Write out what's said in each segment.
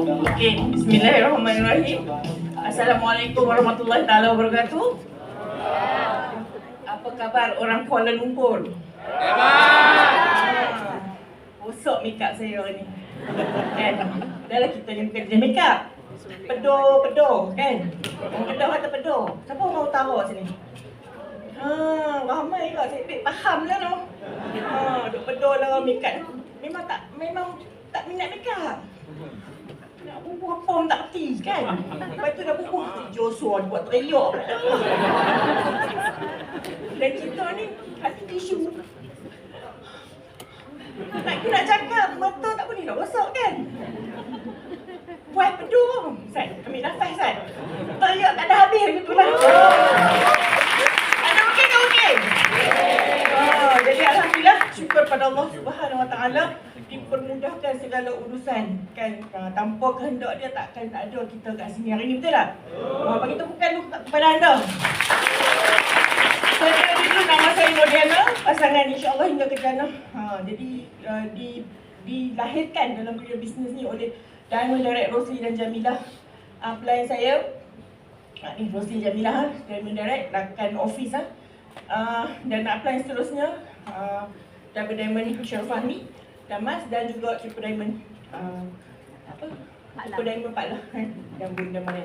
Okey, bismillahirrahmanirrahim. Assalamualaikum warahmatullahi taala wabarakatuh. Apa khabar orang Kuala Lumpur? Bosok makeup saya hari ni. Kan? Dah lah kita yang kerja makeup. Pedo kan? Orang Kedah kata pedo. Siapa orang Utara sini? Ramai lah. Saya faham lah tu. Duk pedo lah makeup. Memang tak minat makeup. Nak bubuh apa pun tak kerti kan? Lepas tu dah bubuh Joshua buat teriak. Dan kita ni hati tisu. Nak cakap, mata tak boleh nak rosak kan? Buat pedung. Sat, ambil nafas Sat. Teriak tak ada habis gitu lah. Ada okey ke okey? Jadi alhamdulillah, syukur pada Allah Subhanahu Wa Taala dipermudahkan segala urusan kan. Tanpa kehendak dia takkan tak ada kita kat sini hari ni, betul tak? Bagi tepukan dulu kepada anda. Saya dulu nama saya Nodiana, pasangan insya-Allah hingga ke jannah. Jadi dilahirkan dalam dunia bisnes ni oleh Diamond Direct Rosli dan Jamilah. Pelayan saya ni Rosli Jamilah, Diamond Direct rakan office dan pelayan seterusnya Double Diamond Syarul Fahmi, Damas dan juga Triple Diamond Triple Diamond Pak lah kan, yang bunda mana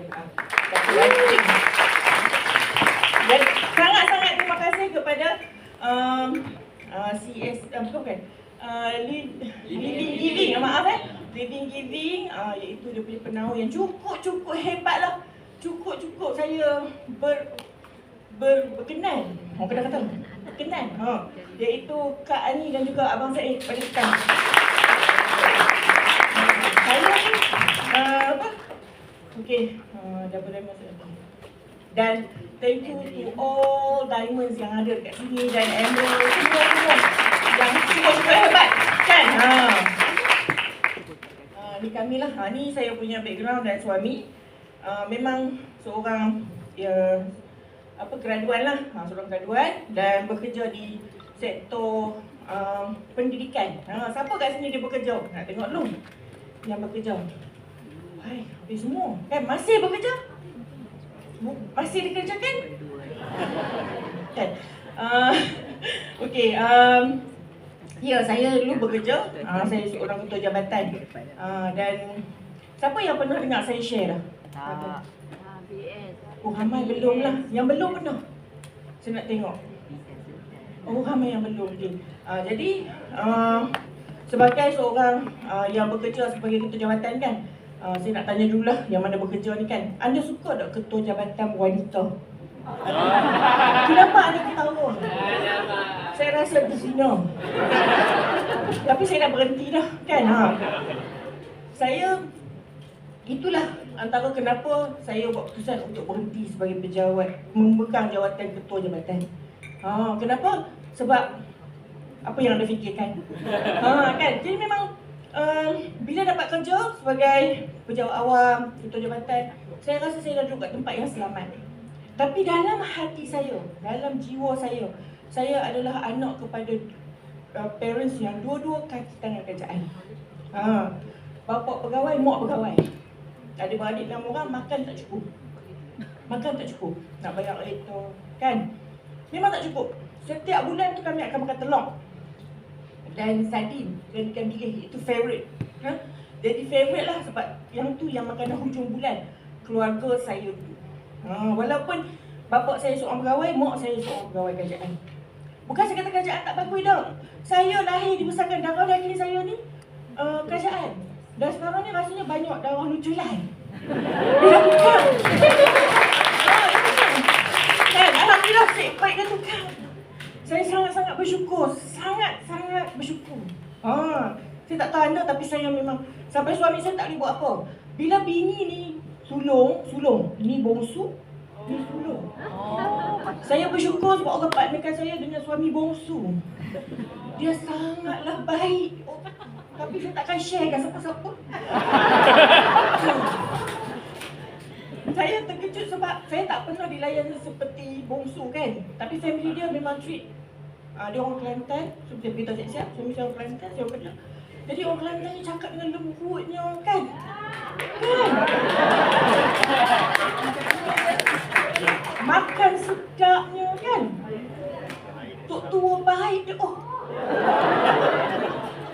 dan sangat-sangat terima kasih kepada CS bukan Living Giving, Living Giving, iaitu dia punya penawar yang cukup hebat lah. Cukup saya berkenan. Orang kena kata berkenan. Iaitu Kak Ani dan juga Abang Said pada sekarang. Saya ni okey, double diamond dan thank you to all diamonds yang ada dekat sini dan emerald semua yang cukup hebat kan. Ni kami lah. Ni saya punya background dan suami memang seorang graduan lah, seorang graduan dan bekerja di sektor pendidikan. Siapa kat sini dia bekerja? Nak tengok dulu yang bekerja. Hai, habis semua kan masih bekerja? Masih dikerjakan? Kan? Okey, ya, saya dulu bekerja. Saya seorang ketua jabatan. Dan siapa yang pernah dengar saya share lah? Oh, ramai belum lah. Yang belum pernah. Saya nak tengok. Oh, ramai yang belum. Okay. Jadi, sebagai seorang yang bekerja sebagai ketua jabatan kan, saya nak tanya dulu lah yang mana bekerja ni kan. Anda suka tak ketua jabatan wanita? Kenapa anda ketawa? Saya rasa berzina. Tapi saya dah berhenti dah kan. Saya, itulah antara kenapa saya buat keputusan untuk berhenti sebagai pejabat, memegang jawatan ketua jabatan. Kenapa? Sebab apa yang anda fikirkan. Kan? Jadi memang bila dapat kerja sebagai pejabat awam, ketua jabatan, saya rasa saya dah duduk kat tempat yang selamat. Tapi dalam hati saya, dalam jiwa saya adalah anak kepada parents yang dua-dua kaki tangan kerjaan. Bapa pegawai, mak pegawai. Adik-beradik 6 orang, makan tak cukup. Nak bayar kereta, kan? Memang tak cukup. Setiap bulan tu kami akan makan telur dan sardin dan ikan bilis. Itu favourite. Jadi favourite lah sebab yang tu yang makanan hujung bulan keluarga saya tu. Walaupun bapa saya seorang pegawai, mak saya seorang pegawai kerajaan. Bukan saya kata kerajaan tak bagus dah. Saya lahir dibesarkan darah daging saya ni kerajaan. Dan sekarang ni rasanya banyak darah nuculan. Dia tukar. Kan? Alhamdulillah baik dah tukar. Saya sangat-sangat bersyukur. Sangat-sangat bersyukur. Saya tak tahu anda tapi saya memang sampai suami saya tak boleh buat apa. Bila bini ni sulung. Ni bongsu, ni sulung. Saya bersyukur sebab Allah partnerkan saya dengan suami bongsu. Dia sangatlah baik. Tapi saya takkan share dengan siapa-siapa. Saya terkejut sebab saya tak pernah dilayani seperti bongsu kan. Tapi family dia memang treat. Dia orang Kelantan, so dia beritahu siap-siap, suami saya orang Kelantan, saya orang Kedah. Jadi orang Kelantan ni cakap dengan lembutnya kan? Kan? Makan sedapnya kan? Tok tua baik dia. Oh.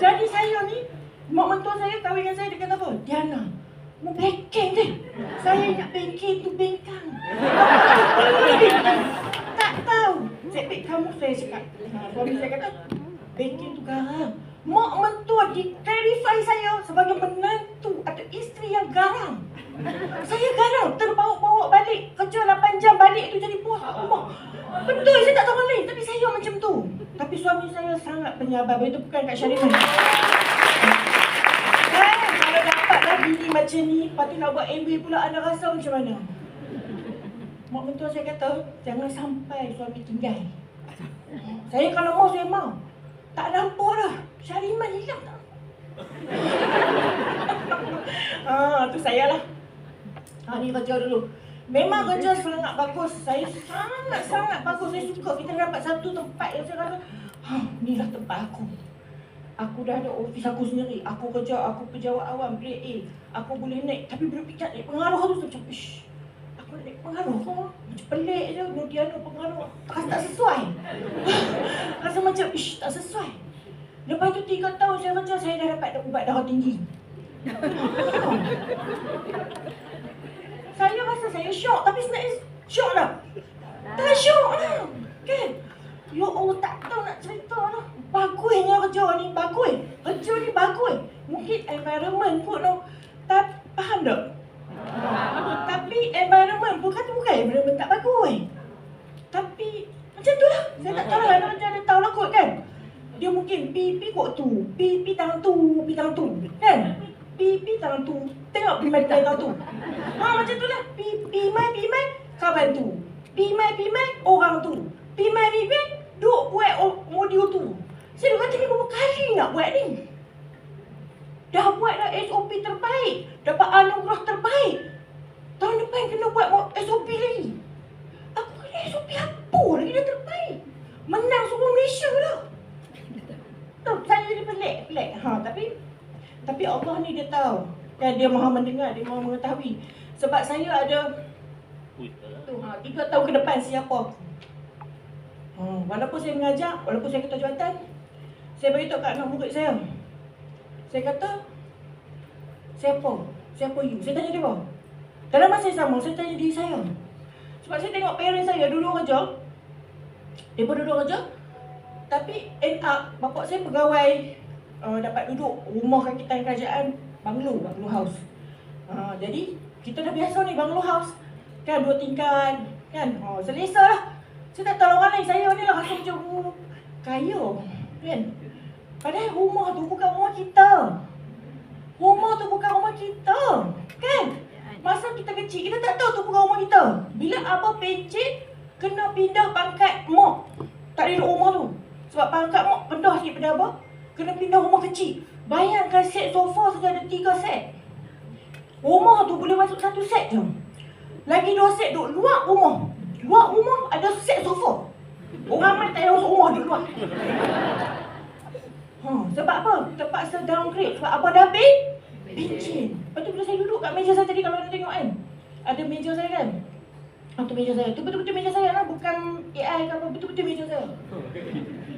Jadi saya ni, mak mentua saya kahwin dengan saya, dia kata apa? Diana, mau bengkeng deh. Saya nak bengkeng tu bengkang. Tak tahu. Cik kamu saya cakap. Suami saya kata, bengkeng tu garang. Mak mentua di-clarify saya sebagai menantu atau isteri yang garang. Saya garang, terbawa-bawa balik kerja 8 jam, balik tu jadi puas rumah. Betul, saya tak tahu orang lain, tapi saya macam tu. Tapi suami saya sangat penyabar, itu bukan Kak Syarifah. Kalau dapatlah bini macam ni, lepas tu nak buat MBA pula, anda rasa macam mana? Mak mentua saya kata, jangan sampai suami tinggal. Saya kalau mau, saya mau. Tak nampak dah. Syariman hilang tak? Tu saya lah. Ni kerja dulu. Memang kerja sangat bagus. Saya sangat bagus. Saya suka. Kita dapat satu tempat yang saya rasa, inilah tempat aku. Aku dah ada ofis aku sendiri. Aku kerja, aku pejabat awam, grade A. Aku boleh naik. Tapi bila fikir naik pengaruh tu, macam, ish, aku nak naik pengaruh kau. Macam pelik je. Nodiano pengaruh. Rasa tak sesuai. Rasa macam, ish, tak sesuai. Lepas tu 3 tahun saya kerja, saya dah dapat ubat darah tinggi. Saya rasa saya syok, tapi sebenarnya syok lah. Tak syok lah. Kan? Ya Allah, tak tahu nak cerita lah. Bagusnya kerja ni, bagus. Kerja ni bagus. Mungkin environment pun no. Tak faham tak? Tapi environment bukan environment tak bagus. Tapi macam tu lah. Saya tak tahu lah, ada tahu lah kot kan. Dia mungkin pi kot tu, pi tangan tu, kan? Pi tangan tu, tengok pi mai tangan tu. Macam tu lah, pi mai kawan tu. Pi mai orang tu. Pi mai duk buat modul tu. Saya kata ni berapa kali nak buat ni? Dah buat dah SOP terbaik, dapat anugerah terbaik. Tahun depan kena buat SOP lagi. Aku kena SOP apa lagi dah terbaik? Menang seluruh Malaysia dah. Saya jadi pelik. Tapi Allah ni dia tahu. Dan dia maha mendengar, dia maha mengetahui. Sebab saya ada 3 tahun ke depan siapa aku. Walaupun saya mengajar, walaupun saya ketua jawatan, saya beritahu kat anak murid saya. Saya kata, siapa you? Saya tanya dia apa? Dalam masa yang sama, saya tanya diri saya. Sebab saya tengok parents saya dulu kerja. Mereka duduk kerja. Tapi end up, bapak saya pegawai dapat duduk rumah kakitan kerajaan, banglo house. Jadi, kita dah biasa ni banglo house. Kan, 2 tingkat, kan, selesa lah. Saya tak tahu orang lain, saya ni lah rasa macam kaya, kan. Padahal rumah tu bukan rumah kita. Rumah tu bukan rumah kita, kan. Masa kita kecil, kita tak tahu tu bukan rumah kita. Bila abah pencet, kena pindah pangkat mok. Tak ada rumah tu. Sebab pangkat mok rendah sikit pada abah, kena pindah rumah kecil. Bayangkan set sofa saja ada 3 set. Rumah tu boleh masuk 1 set je. Lagi 2 set duduk luar rumah. Luar rumah ada set sofa. Orang ramai tak ada masuk rumah duduk luar. Sebab apa? Terpaksa downgrade. Sebab abah dah pencen. Lepas tu bila saya duduk kat meja saya tadi, kalau anda tengok kan, ada meja saya kan. Tu meja saya. Tu betul-betul meja saya lah. Bukan AI ke apa. Betul-betul meja saya.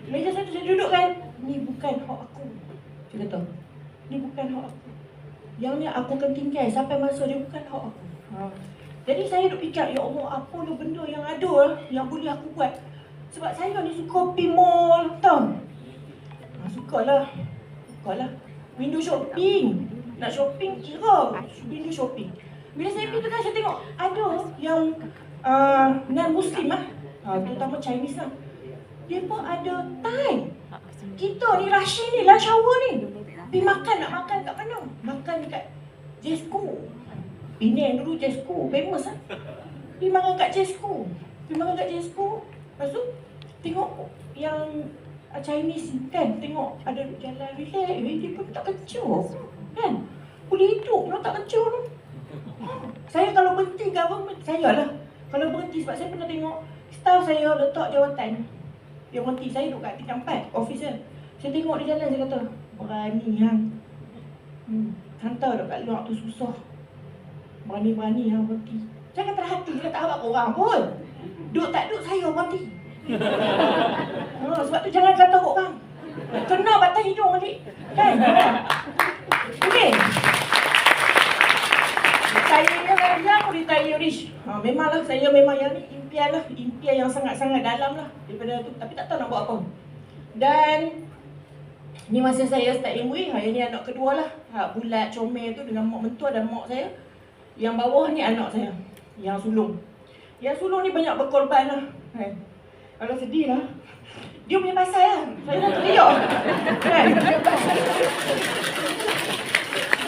Meja saya tu saya duduk kan. Ni bukan hak aku. Saya kata, ni bukan hak aku. Yang ni aku akan tinggal sampai masa dia bukan hak aku. Jadi saya duk fikir, ya Allah, apa lah benda yang ada yang boleh aku buat. Sebab saya ni suka pergi mall, tahu? Sukalah. Window shopping. Nak shopping kira window shopping. Bila saya pergi tu kan, saya tengok ada yang non-Muslim lah. Terutama Chinese lah. Dia pun ada time. Kita ni rushing ni, lunch hour ni. Pergi makan, nak makan kat mana? Makan dekat Jesco. Penang dulu Jesco, famous lah. Pergi makan kat Jesco. Lepas tu, tengok yang Chinese kan, tengok ada jalan relax. Dia pun tak kecil kan. Boleh hidup, tak kecil tu. Saya kalau berhenti government, saya lah. Kalau berhenti, sebab saya pernah tengok staff saya letak jawatan. Dia berhenti, saya duduk kat tingkat 4, office dia. Saya tengok dia jalan, saya kata, Berani hang. Hantar dah kat luar tu susah. Berani-berani hang berhenti. Jangan terhati, jangan tak awak korang pun. Duk tak duk saya berhenti. Sebab tu jangan kata orang. Kena batang hidung balik. Kan? Okey. Saya yang retirees. Memanglah saya memang yang ni impian lah. Impian yang sangat-sangat dalam lah daripada tu. Tapi tak tahu nak buat apa. Dan ni masa saya start MWay, hari ni anak kedua lah. Bulat, comel tu dengan mak mentua dan mak saya. Yang bawah ni anak saya, yang sulung. Yang sulung ni banyak berkorban lah. Kalau sedih lah. Dia punya pasal lah. Saya nak teriak. Kan?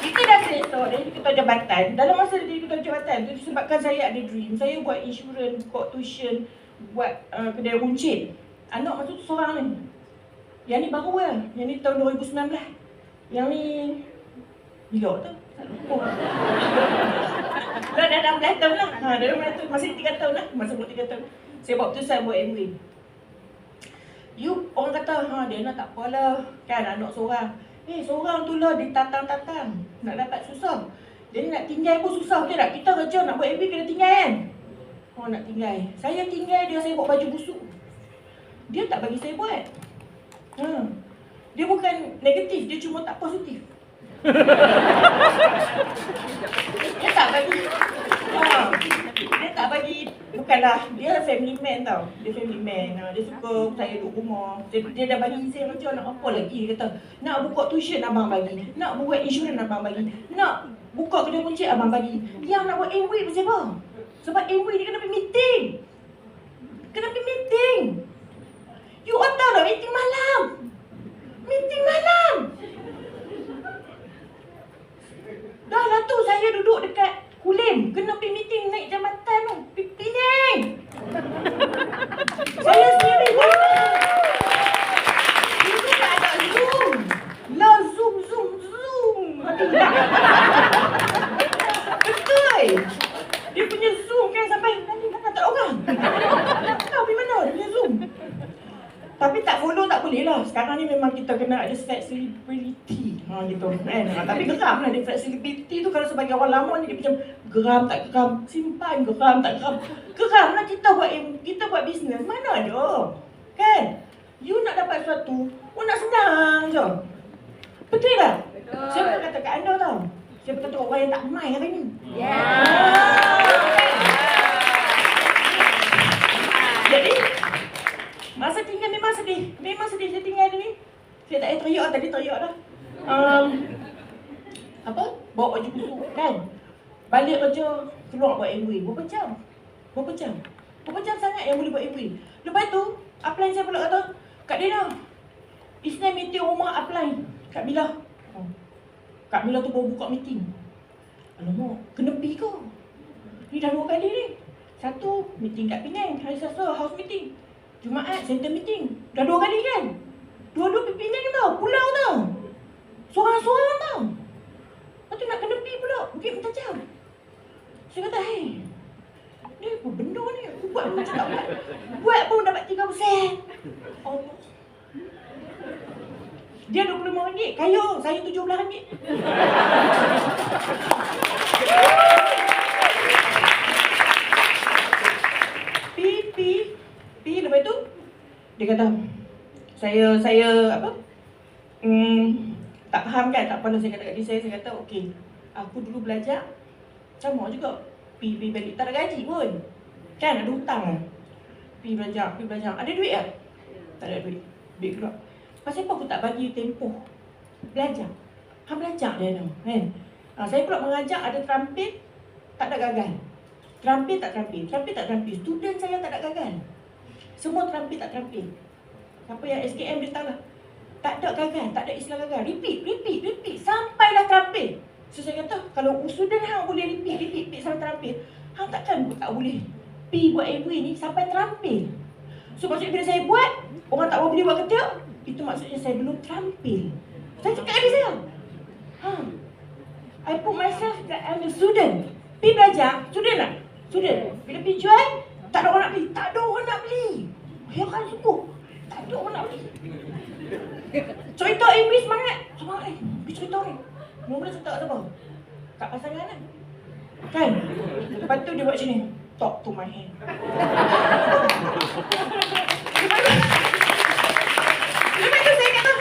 Kita dah selesa dari ketua jabatan. Dalam masa dari ketua jabatan tu disebabkan saya ada dream. Saya buat insurans, buat tuition, buat kedai runcit. Anak masa tu seorang ni. Yang ni baru lah. Yang ni tahun 2019. Yang ni bila tu? Tak lupa. Dah 16 tahun lah. Dah 16 tahun. Masih 3 tahun lah. Masa buat 3 tahun. Saya buat keputusan buat MWay. You orang kata, dia nak tak apalah. Kan anak seorang. Seorang tu lah ditatang-tatang. Nak dapat susah. Jadi nak tinggal pun susah, betul tak? Kita kerja nak buat MWay kena tinggal kan? Nak tinggal. Saya tinggal dia, saya buat baju busuk. Dia tak bagi saya buat. Dia bukan negatif, dia cuma tak positif. Dia tak bagi. Dia tak bagi. Bukanlah, dia family man tau. Dia family man. Dia suka saya duduk rumah. Dia dah bagi saya kerja, nak apa lagi. Dia kata, nak buka tuition abang bagi. Nak buat insurans abang bagi. Nak buka kedai runcit abang bagi. Yang nak buat MWay pasal apa? Sebab MWay dia kena pergi meeting. Kena pergi meeting. You all tahu tak, meeting malam. Meeting malam. Dah lah tu saya duduk dekat Kulim. Kena pergi meeting naik jambatan tu. Pening. Saya sendiri. Itu tak ada Zoom. Lah Zoom. Betul. Dia punya Zoom kan sampai nanti tak ada orang. Tahu pergi mana dia punya Zoom. Tapi tak follow tak boleh lah. Sekarang ni memang kita kena ada flexibility. Gitu kan. Tapi geram lah dia flexibility tu. Kalau sebagai orang lama ni dia macam geram tak geram. Simpan geram tak geram. Geram lah kita buat bisnes. Mana ada? Kan? You nak dapat sesuatu, nak senang je. Betul tak? Betul. Saya pernah kata kat anda tau. Saya pernah kata orang yang tak main hari ni. Jadi masa tinggal memang sedih. Memang sedih saya tinggal ni. Saya tak payah teriak, tadi teriak dah. Bawa baju busuk kan. Balik kerja, keluar buat MWay. Berapa jam sangat yang boleh buat MWay. Lepas tu, upline saya pula kata, Kak Dina, Isnin meeting rumah upline. Kak Mila. Kak Mila tu baru buka meeting. Alamak, kena pergi ke? Ni dah 2 kali ni. Satu, meeting kat Penang. Hari Selasa, house meeting. Jumaat, center meeting. Dah 2 kali kan? Dua-dua pimpinan tau, pulau tau. Sorang-sorang tau. Lepas tu nak kena pergi pula, bukit bertajam. Saya kata, ni apa benda ni? Aku buat pun macam tak buat. Buat pun dapat 3%. Allah. Dia RM25, kayu, saya RM17. Pi, lepas tu dia kata saya tak faham kan, tak apa. Saya kata kat diri saya kata okey, aku dulu belajar sama juga, pi balik tak ada gaji pun kan, ada hutang kan. Pi belajar, ada duit tak? Tak ada duit keluar. Pasal apa aku tak bagi tempoh belajar? Belajar dia tu kan. Saya pula mengajar, ada terampil tak ada gagal. Terampil tak terampil. Student saya tak ada gagal. Semua terampil tak terampil. Siapa yang SKM dia tahu lah. Tak ada gagal, tak ada istilah gagal. Repeat sampailah terampil. So saya kata, kalau student hang boleh repeat sampai terampil, hang takkan tak boleh pergi buat MWay ni sampai terampil. So maksudnya bila saya buat, orang tak boleh buat ketiak, itu maksudnya saya belum terampil. Saya cakap kat saya, I put myself that I'm a student. Pergi belajar, student lah. Student. Bila pergi jual, tak ada orang nak beli. Heran sungguh. Tak ada orang nak beli. Cerita MWay semangat. alamak pergi cerita ni. Mula cerita kat siapa? Kat pasangan kan? Kan? Lepas tu dia buat macam ni. Talk to my hand. Lepas tu saya kata,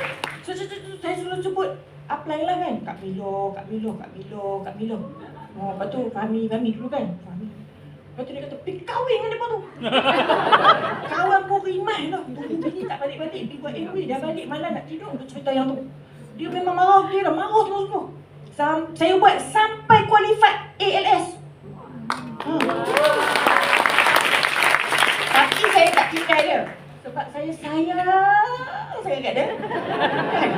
saya suruh sebut upline lah kan. Kak Milo. Oh, lepas tu Fahmi dulu kan. Lepas tu dia kata, pergi kahwin dengan dia tu. Kawan pun rimai lah. Tunggu bini tak balik-balik. Pergi buat MV. Dah balik malam nak tidur untuk cerita yang tu. Dia memang marah. Dia dah marah semua. Saya buat sampai qualified ALS. Tapi saya tak tinggal dia. Sebab saya sayang kat dia. Kan?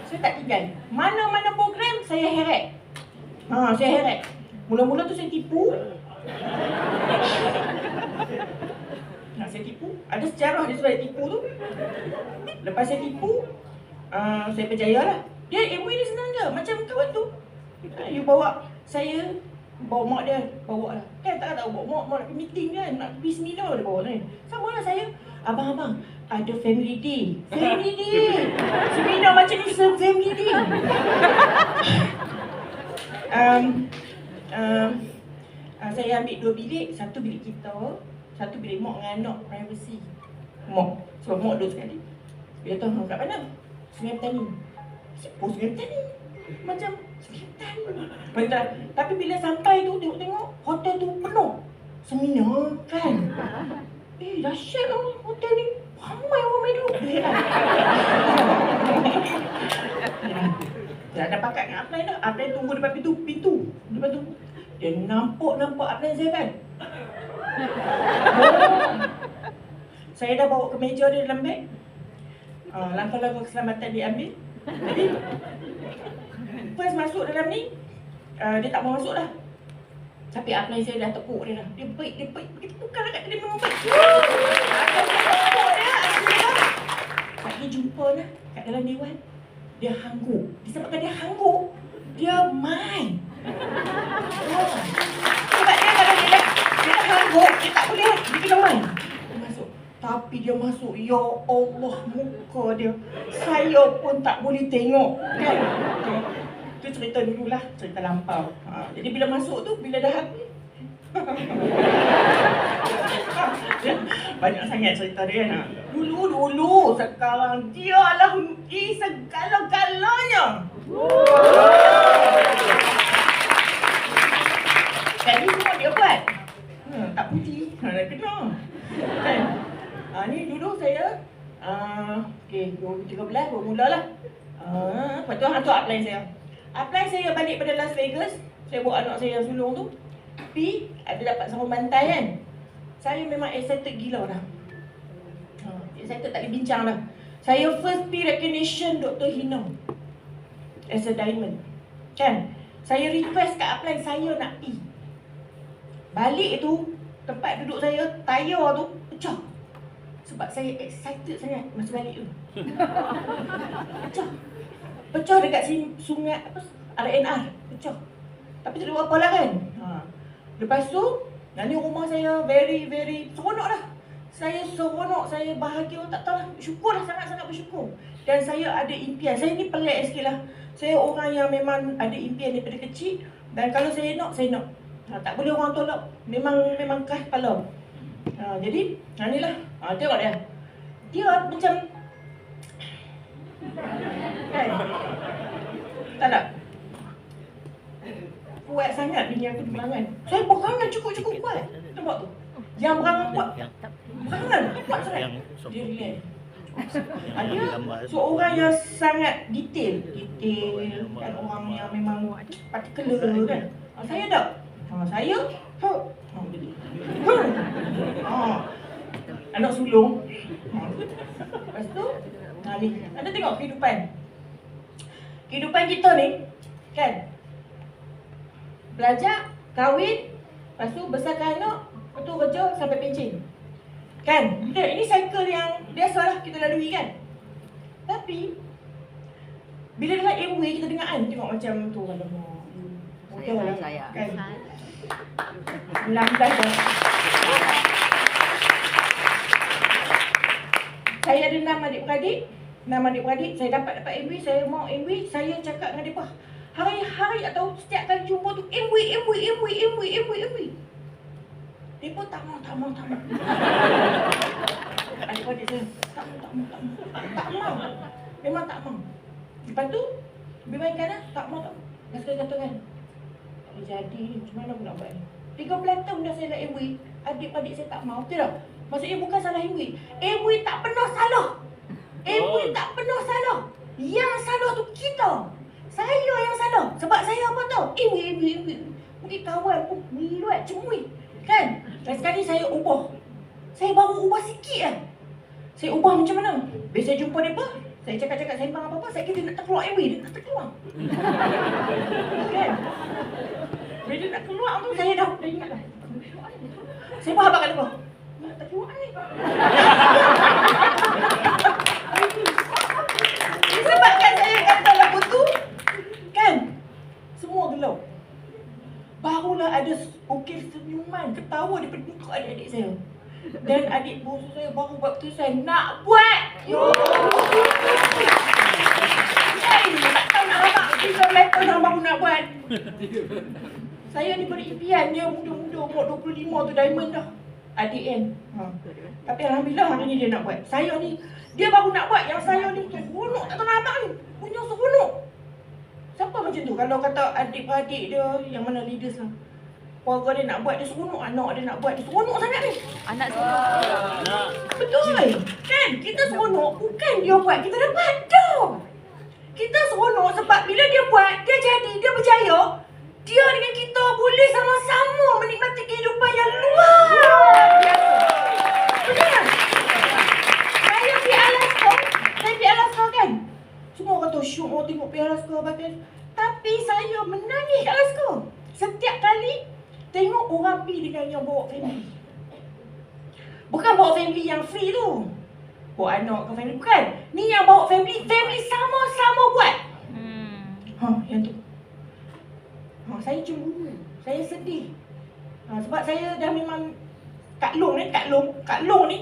Saya tak tinggal. Mana-mana program saya heret. Saya heret. Mula-mula tu saya tipu. Saya tipu. Ada sejarah dia sebab tipu tu. Lepas saya tipu, saya berjaya lah. Dia MV dia senang je. Macam kawan tu. You bawa saya, bawa mak dia, bawa lah. Kan tak tahu bawa mak nak pergi meeting kan. Nak pergi seminar dia bawa ni. Sama lah saya. Abang, ada family day. Family day. Seminar macam ni family day. Saya ambil 2 bilik, 1 bilik kita, 1 bilik mak dengan anak, privacy. Mak, sebab mak duduk sekali. Dia tahu kat mana? Sungai Petani. Siapa Sungai Petani? Macam Sungai Petani. Tapi bila sampai tu, tengok hotel tu penuh. Seminar kan? Dahsyat lah hotel ni. Ramai duduk. Dah ada pakat dengan upline dah. Upline tunggu depan pintu. Lepas tu dia nampak upline saya kan. Saya dah bawa ke meja dia dalam beg. Langkah-langkah keselamatan diambil. Jadi first masuk dalam ni, dia tak mau masuk dah. Tapi upline saya dah tepuk dia dah. Dia baik. Kita tukar dekat dia memang baik. Tepuk dia. Tak dia jumpa lah kat dalam dewan. Dia hangguk. Disebabkan dia hangguk, dia main. Sebab dia kalau dia hangguk, dia tak boleh. Dia kena main. Dia masuk. Tapi dia masuk. Ya Allah, muka dia. Saya pun tak boleh tengok. Kan? Itu cerita dululah. Cerita lampau. Jadi bila masuk tu, bila dah habis. Banyak sangat cerita dia kan. Dulu. Sekarang dia lah segala-galanya. Kali semua dia buat. Tak puji. Dah kena. Kan? Ni dulu saya 2013 baru mula lah. Lepas tu hantar upline saya. Upline saya balik pada Las Vegas. Saya bawa anak saya yang sulung tu. Tapi ada dapat sarung bantai kan. Saya memang excited gila dah. Excited tak boleh bincang dah. Saya first P recognition Dr. Hina as a diamond. Kan? Saya request kat upline saya nak P. Balik tu, tempat duduk saya, tayar tu pecah. Sebab saya excited sangat masa balik tu. Pecah dekat sungai RNR. Pecah. Tapi tak ada apa lah kan. Lepas tu, ni rumah saya very seronok dah. Saya seronok, saya bahagia, tak tahu lah. Syukur lah, sangat-sangat bersyukur. Dan saya ada impian. Saya ni pelik sikit lah. Saya orang yang memang ada impian daripada kecil. Dan kalau saya nak, saya nak. Tak boleh orang tolak. Memang keras kepala. Jadi, ni lah. Tengok dia. Dia macam... Kan? Tak? Kuat sangat bini aku di berangan. Saya berangan cukup kuat. Nampak tu? Yang berangan kuat. Berangan kuat sangat. Dia relax. Ada seorang yang sangat detail kan, orang yang memang particular kan. Saya tak. Saya anak sulung. Lepas tu ni, anda tengok kehidupan kita ni kan. Belajar, kahwin, lepas tu besarkan anak, lepas tu kerja sampai pencen. Kan? Ini cycle yang biasalah kita lalui kan. Tapi bila dalam MW kita dengar kan, tengok macam tu kan. Saya kan. 19 dah. Saya ada 6 adik-beradik. Nama adik-beradik, saya dapat MV, saya mau MV, saya cakap dengan mereka hari-hari atau setiap kali jumpa tu MV. Mereka tak mau. Adik-beradik saya, tak mau. Memang tak mau. Lepas tu, dimainkan lah, tak mau. Lepas tu kata kan, tak boleh jadi ni, macam mana aku nak buat ni? 13 tahun dah saya nak MV, adik-beradik saya tak mau, betul tak? Maksudnya bukan salah MV. MV tak pernah salah. MV tak pernah salah. Yang salah tu kita. Saya yang salah. Sebab saya apa tahu? MV. Mungkin kawan pun meluat, cemui. Kan? Dan sekali saya ubah. Saya baru ubah sikit lah. Saya ubah macam mana? Biasa jumpa mereka, saya cakap sembang apa-apa, saya kira dia nak terkeluar MV, dia nak terkeluar. Kan? Bila dia nak keluar tu, saya dah ingat dah. Saya faham kat mereka. Nak terkeluar ni. Disebabkan saya kata lagu tu, kan? Semua gelau. Barulah ada ukir senyuman, ketawa daripada muka adik-adik saya. Dan adik bongsu saya baru buat keputusan nak buat. Tak tahu nak apa. 13 tahun dah baru nak buat. Saya daripada impian dia muda-muda, umur 25 tu diamond dah. Adik kan. Tapi alhamdulillah hari ni dia nak buat. Saya ni, dia baru nak buat. Yang saya ni seronok, tak tahu nak apa ni. Punya seronok. Siapa macam tu? Kalau kata adik-beradik dia, yang mana leaders lah. Keluarga dia nak buat, dia seronok. Anak dia nak buat, dia seronok sangat ni. Anak seronok. Betul. Kan? Kita seronok, bukan dia buat, kita dapat. Dah. Kita seronok sebab bila dia buat, dia jadi, dia berjaya. Dia dengan kita boleh sama-sama menikmati kehidupan yang luar biasa. Betul tak? Saya pergi Alaska kan? Semua kata syuk tengok pergi Alaska bagus. Tapi saya menangis kat Alaska. Setiap kali tengok orang pergi dengan yang bawa family. Bukan bawa family yang free tu. Bawa anak ke family. Bukan. Ni yang bawa family sama-sama buat. Yang tu. Saya cemburu. Saya sedih. Sebab saya dah memang Kak Long ni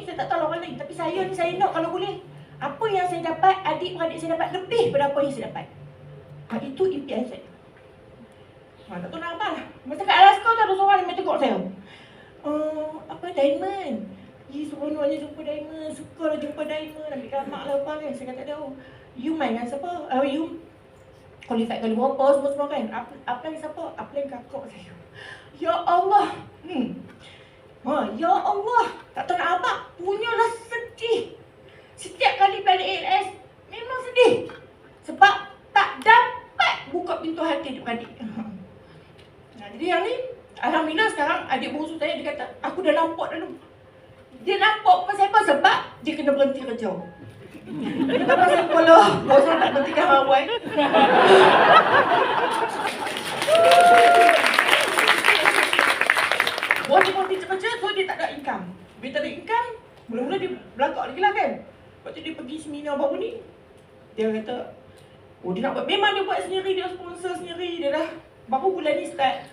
saya tak tahu orang lain. Tapi saya ni saya nak kalau boleh. Apa yang saya dapat, adik-beradik saya dapat lebih daripada apa yang saya dapat. Itu impian saya. Tak tahu nak apa lah. Masa kat Alaska tu ada seorang yang tengok saya. Apa Diamond? Seronoknya jumpa Diamond. Sukalah jumpa Diamond. Ambil gambar lah apa kan. Saya kata dia, you main dengan siapa? You qualified kali berapa semua kan? Apply siapa? Apply kakak saya. Ya Allah. Ya Allah. Tak tahu nak apa. Punyalah sedih. Setiap kali balik ALS, memang sedih. Sebab tak dapat buka pintu hati adik-beradik. Jadi yang ni, alhamdulillah sekarang adik bongsu saya dia kata, aku dah nampak dulu. Dia nampak pasal apa? Sebab dia kena berhenti kerja. Dia kata pasal kepala, bos tak berhentikan awal. Bos dia berhenti kerja, so dia tak ada income. Bila tak ada income, mula-mula dia belakang lagi lah kan. Lepas tu dia pergi seminar baru ni. Dia kata, dia nak buat, memang dia buat sendiri, dia sponsor sendiri. Dia dah, baru bulan ni start.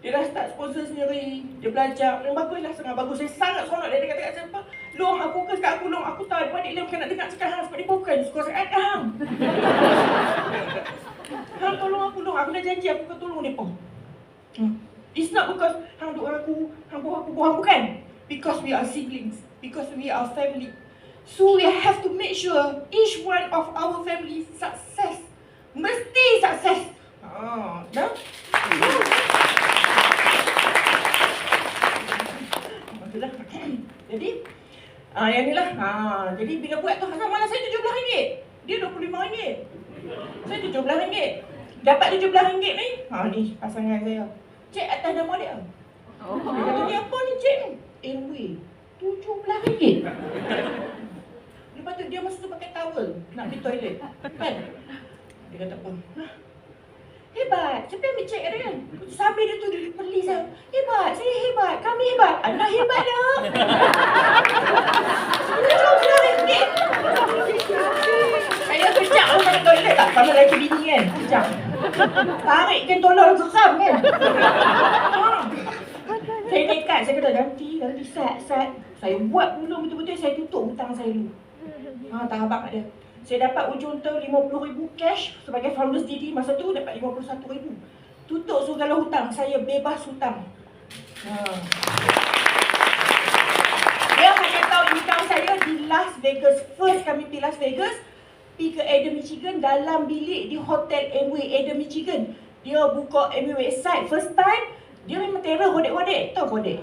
Dia dah start sponsor sendiri. Dia belajar, yang baguslah, sangat bagus. Saya sangat seronok. Dia kata kat saya, Long, aku fokus kat aku, Long. Aku tahu adik-adik dia bukan nak dengar cakap hang. Sebab dia bukan suka sangat hang. Hang tolong aku, Long. Aku dah janji aku akan tolong dia pun. It's not because hang duk aku, hang buah aku, bukan. Because we are siblings. Because we are family. So we have to make sure each one of our family success. Mesti sukses. Dah? Itulah. Jadi, yang ni lah. Jadi bila buat tu, malah saya RM17. Dia RM25. Saya RM17. Dapat RM17 ni. Ni pasangan saya. Cek atas nama dia. Dia kata, ni apa ni cek ni? MW. RM17. Lepas tu dia masa tu pakai towel nak pergi toilet. Kan? Dia kata apa? Hebat. Siapa yang ambil cek dia kan? Sambil dia tu dia beli saya. Hebat. Saya hebat. Kami hebat. Anak hebat dah. RM17. Saya kejap lah kat toilet tak? Sama lagi bini kan? Kejap. Tarik kan tolong geram kan? Saya nekat. Saya kata nanti sat. Saya buat dulu betul-betul. Saya tutup hutang saya dulu. Tak abang dia. Saya dapat ujung tahun 50,000 cash sebagai founders DD. Masa tu dapat 51,000. Tutup segala hutang. Saya bebas hutang. Dia hanya tahu income saya di Las Vegas. First kami pergi Las Vegas, pergi ke Eden, Michigan, dalam bilik di Hotel Amway Eden, Michigan. Dia buka Amway website. First time, dia memang terror godek-godek. Tahu godek?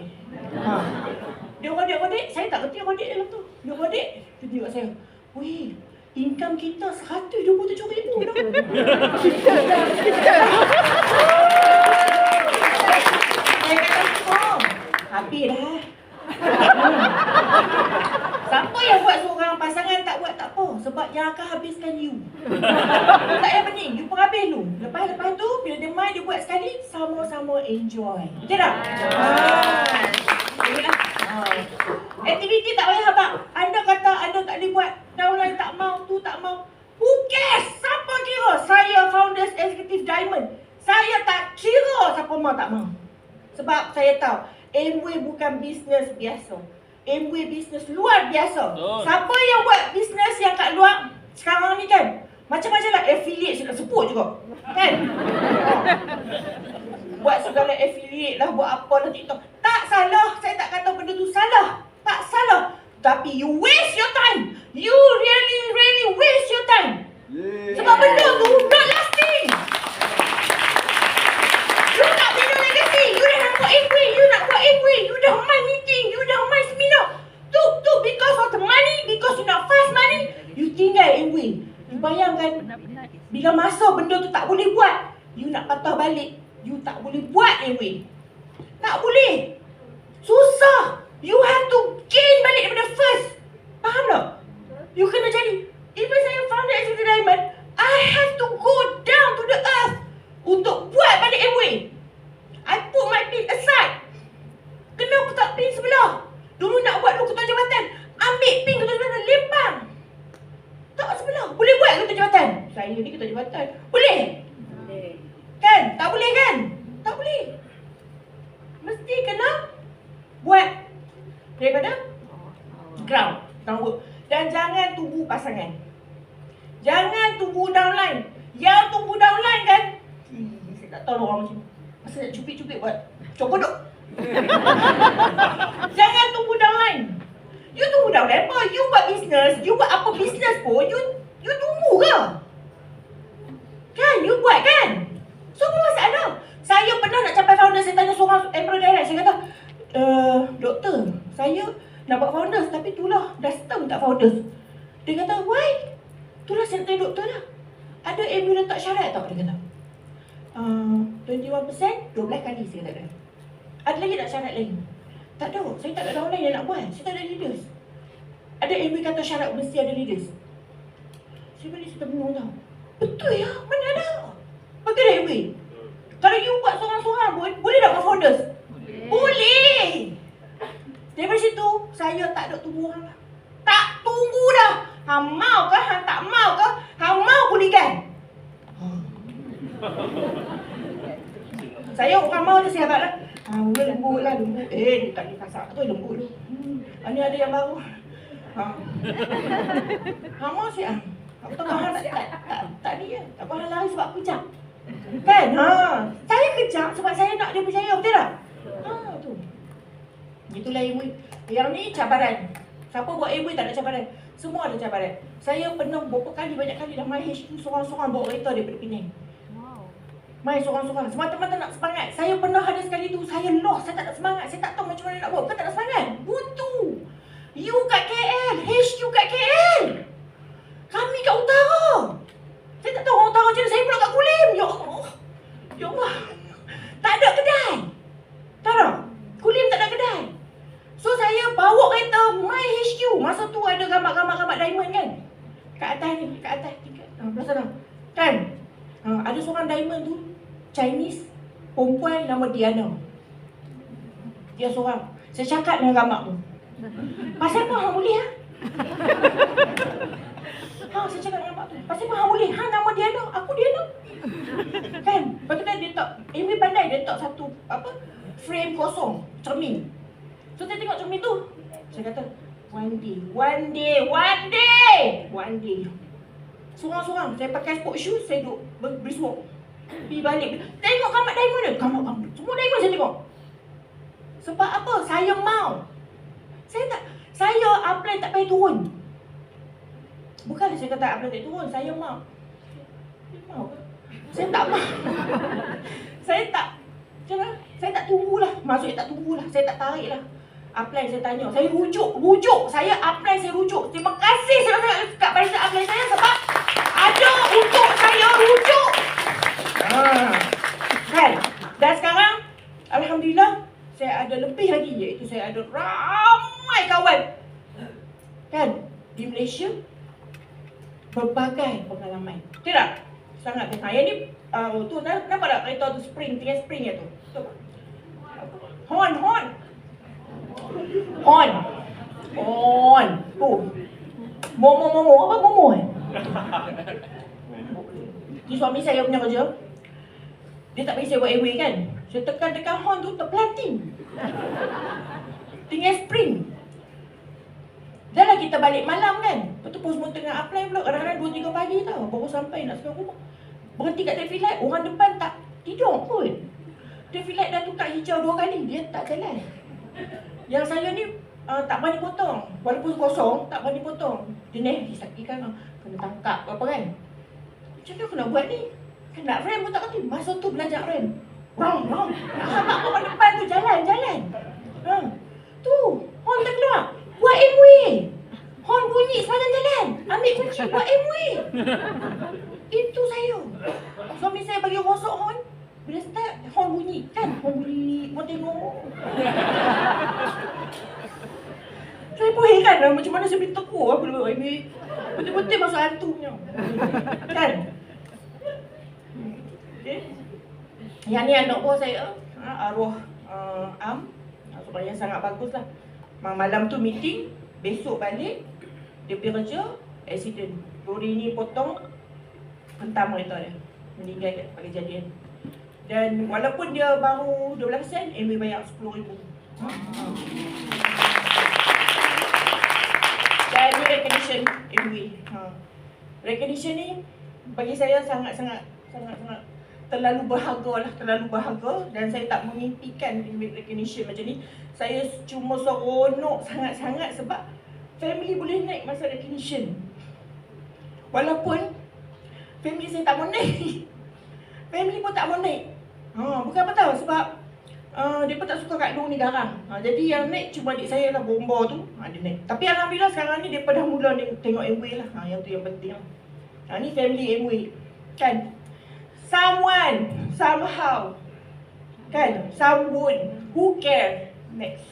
Dia godek-godek, saya tak kerti godek dalam tu. Dia godek, dia tengok saya. Weh, income kita 127,000 dah. Saya kata, habis dah. Siapa yang buat seorang pasangan tak buat tak apa. Sebab yang akan habiskan you. Tak payah pening, you pun habis tu. Lepas tu, bila dia main, dia buat sekali, sama-sama enjoy. Betul tak? Aktiviti tak payah abang. Anda kata anda tak boleh buat, downline tak mau, tu tak mau. Who cares? Siapa kira? Saya Founders Executive Diamond. Saya tak kira siapa mau tak mau. Sebab saya tahu, Amway bukan bisnes biasa. Amway bisnes luar biasa. Siapa yang buat bisnes yang kat luar sekarang ni kan? Macam-macam lah, affiliate sudah sebut juga. Kan? Buat segala affiliate lah, buat apa lah TikTok. Tak salah, saya tak kata benda tu salah. Tak salah. Tapi you waste your time. You really waste your time. Sebab benda tu not lasting. You nak bina legacy. You dah nak buat Amway. You nak buat Amway. You dah main meeting. You dah main seminar. Tu because of the money. Because you nak fast money. You tinggal Amway. You bayangkan bila masa benda tu tak boleh buat, you nak patah balik. You tak boleh buat Amway. Tak boleh. Susah. You have to gain balik daripada first. Faham tak? You kena jadi. Even saya founder Executive Diamond, I have to go down to the earth untuk buat balik Amway. I put my pin aside. Kena aku tak pin sebelah. Dulu nak buat ketua jabatan, ambil pin ketua jabatan, lempang. Tak sebelah. Boleh buat ketua jabatan? Saya ni ketua jabatan. Boleh? Kan? Tak boleh kan? Tak boleh. Mesti kena buat daripada ground. Dan jangan tunggu pasangan. Jangan tunggu downline. Yang tunggu downline kan, saya tak tahu orang macam ni. Masa nak cupik-cupik buat coba duk. Jangan tunggu downline. You tunggu downline apa? You buat bisnes, you buat apa bisnes pun, you tunggu ke? Kan? You buat kan? So, apa masalah? Saya pernah nak capai founder, saya tanya seorang employee direct, saya kata, doktor, saya nak buat founders, tapi itulah, dah setahun tak founders. Dia kata, why? Itulah saya tanya doktor lah. Ada MU letak syarat tak? Dia kata, 21%, 12 kali saya kata. Ada lagi tak syarat lain? Tak ada, saya tak ada downline yang nak buat, saya tak ada leaders. Ada MU kata syarat mesti ada leaders. Saya balik saya bingung tau. Betul ya? Mana ada? Bagi ada MU. Kalau you buat seorang-seorang, boleh tak buat founders? Boleh! Daripada situ, saya tak ada tunggu orang lah. Tak tunggu dah. Hang mau ke, hang tak mau ke, hang mau pulihkan. Saya orang mau je sahabat lah. Mula lembut lah, lembut. Dia tak boleh pasak tu, lembut tu. Ni ada yang baru. Hang mau siap. Aku tahu hang tak ni je. Tak apa hang lari sebab aku kejap. Kan? Saya kejap sebab saya nak dia percaya, betul tak? Tu. Itulah ilmu. Yang ni cabaran. Siapa buat ilmu tak ada cabaran. Semua ada cabaran. Saya pernah berapa kali, banyak kali dah main HQ seorang-seorang bawa kereta daripada Penang. Main seorang-seorang. Semata-mata nak semangat. Saya pernah ada sekali tu, saya lost. Saya tak ada semangat. Saya tak tahu macam mana nak buat. Bukan tak ada semangat. Buntu. You kat KL. HQ kat KL. Kami kat utara. Saya tak tahu orang utara macam mana. Saya pula kat Kulim. Ya Allah. Ya Allah. Tak ada kedai. Tahu tak? Kulim tak ada kedai. So saya bawa kereta my HQ. Masa tu ada gambar-gambar diamond kan. Kat atas ni, kat atas tingkat. Belah sana. Kan? Ada seorang diamond tu, Chinese, perempuan nama Diana. Dia seorang. Saya cakap dengan gambar tu. Pasal apa hang boleh saya cakap dengan gambar tu. Pasal apa hang boleh? Hang nama Diana, aku Diana. Kan? Lepas tu dia letak, Amy pandai dia letak satu frame kosong, cermin. So saya tengok cermin tu. Saya kata, one day. Sorang-sorang. Saya pakai sport shoes, saya duduk beri smoke. Pergi balik. Tengok kamar diamond dia. Kamar. Semua diamond saya tengok. Sebab apa? Saya mau. Saya upline tak payah turun. Bukan saya kata upline tak turun, saya mau. Saya mau ke? Saya tak mau. Saya tak tunggulah. Maksudnya tak tunggulah. Saya tak tarik lah. Upline saya tanya. Saya rujuk. Saya upline saya rujuk. Terima kasih sangat-sangat kat barisan upline saya sebab ada untuk saya rujuk. Kan? Dan sekarang alhamdulillah saya ada lebih lagi, iaitu saya ada ramai kawan. Kan? Di Malaysia berbagai pengalaman. Tidak? Sangat besar. Yang ni tu nampak tak kereta tu spring, tinggal spring tu. Horn. Tu. Momo. Apa momo Ni suami saya punya kerja. Dia tak bagi saya buat airway kan. Saya tekan horn tu terpelanting. Tinggal spring. Dah lah kita balik malam kan. Lepas tu pos motor tengah apply pula. Kadang-kadang 2-3 pagi tau. Baru sampai nak sampai rumah. Berhenti kat traffic light. Orang depan tak tidur pun. Traffic light dah tukar hijau 2 kali. Dia tak jalan. Yang saya ni tak berani potong. Walaupun kosong, tak berani potong. Dia ni disakitkan. Kena tangkap apa kan. Macam mana aku nak buat ni? Kan nak rem pun tak kerti. Masa tu belajar rem. Rong. Nak habak orang depan tu jalan. Tu. Horn terkeluar. Buat MW. Horn bunyi sepanjang jalan. Ambil kunci buat MW. Itu saya. Suami saya bagi rosok horn. Bila start, horn bunyi. Kan? Horn bunyi. Mau tengok. Saya pun heran macam mana saya boleh tekuk boleh buat MW. Betul-betul masuk hantunya. Kan? Okay. Yang ni anak buah saya. Arwah Am. Supaya sangat bagus lah. Malam tu meeting, besok balik, dia pergi kerja, accident. Lori ni potong, hentam kereta dia. Meninggal kat kejadian. Dan walaupun dia baru 12 sen, MW bayar RM10,000. Dan ni recognition MW. Recognition ni bagi saya sangat-sangat terlalu berharga lah, dan saya tak mengimpikan recognition macam ni. Saya cuma seronok sangat-sangat sebab family boleh naik masa recognition. Walaupun family saya tak mau naik. Family pun tak mau naik. Bukan apa tahu sebab dia pun tak suka kat luar ni garang. Jadi yang naik cuma adik saya lah, bomba tu. Dia naik. Tapi alhamdulillah sekarang ni dia dah mula tengok MW lah. Yang tu yang penting lah. Ni family MW. Kan? Someone, somehow. Kan? Someone. Who care? Next.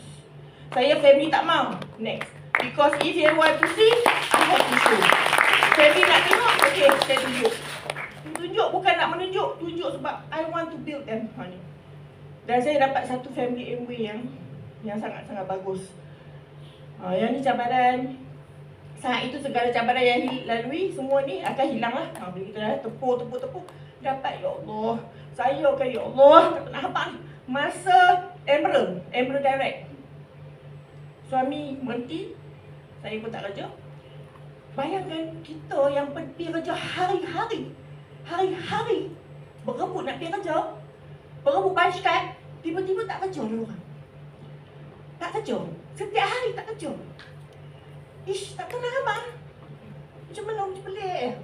Saya family tak mau. Next. Because if you want to see, I have to show. Family nak tengok, okay, saya tunjuk. Tunjuk bukan nak menunjuk, tunjuk sebab I want to build them. Dan saya dapat satu family MW yang sangat-sangat bagus. Yang ni cabaran. Saat itu segala cabaran yang lalui, semua ni akan hilang lah. Bila kita dah tepuk. Dapat, ya Allah. Saya kan, ya Allah, tak pernah habaq ni. Masa Emerald Direct. Suami berhenti, saya pun tak kerja. Bayangkan kita yang pergi kerja hari-hari. Berebut nak pergi kerja. Berebut banskat. Tiba-tiba tak kerja dia orang. Tak kerja. Setiap hari tak kerja. Ish, tak pernah habaq. Macam mana, macam pelik.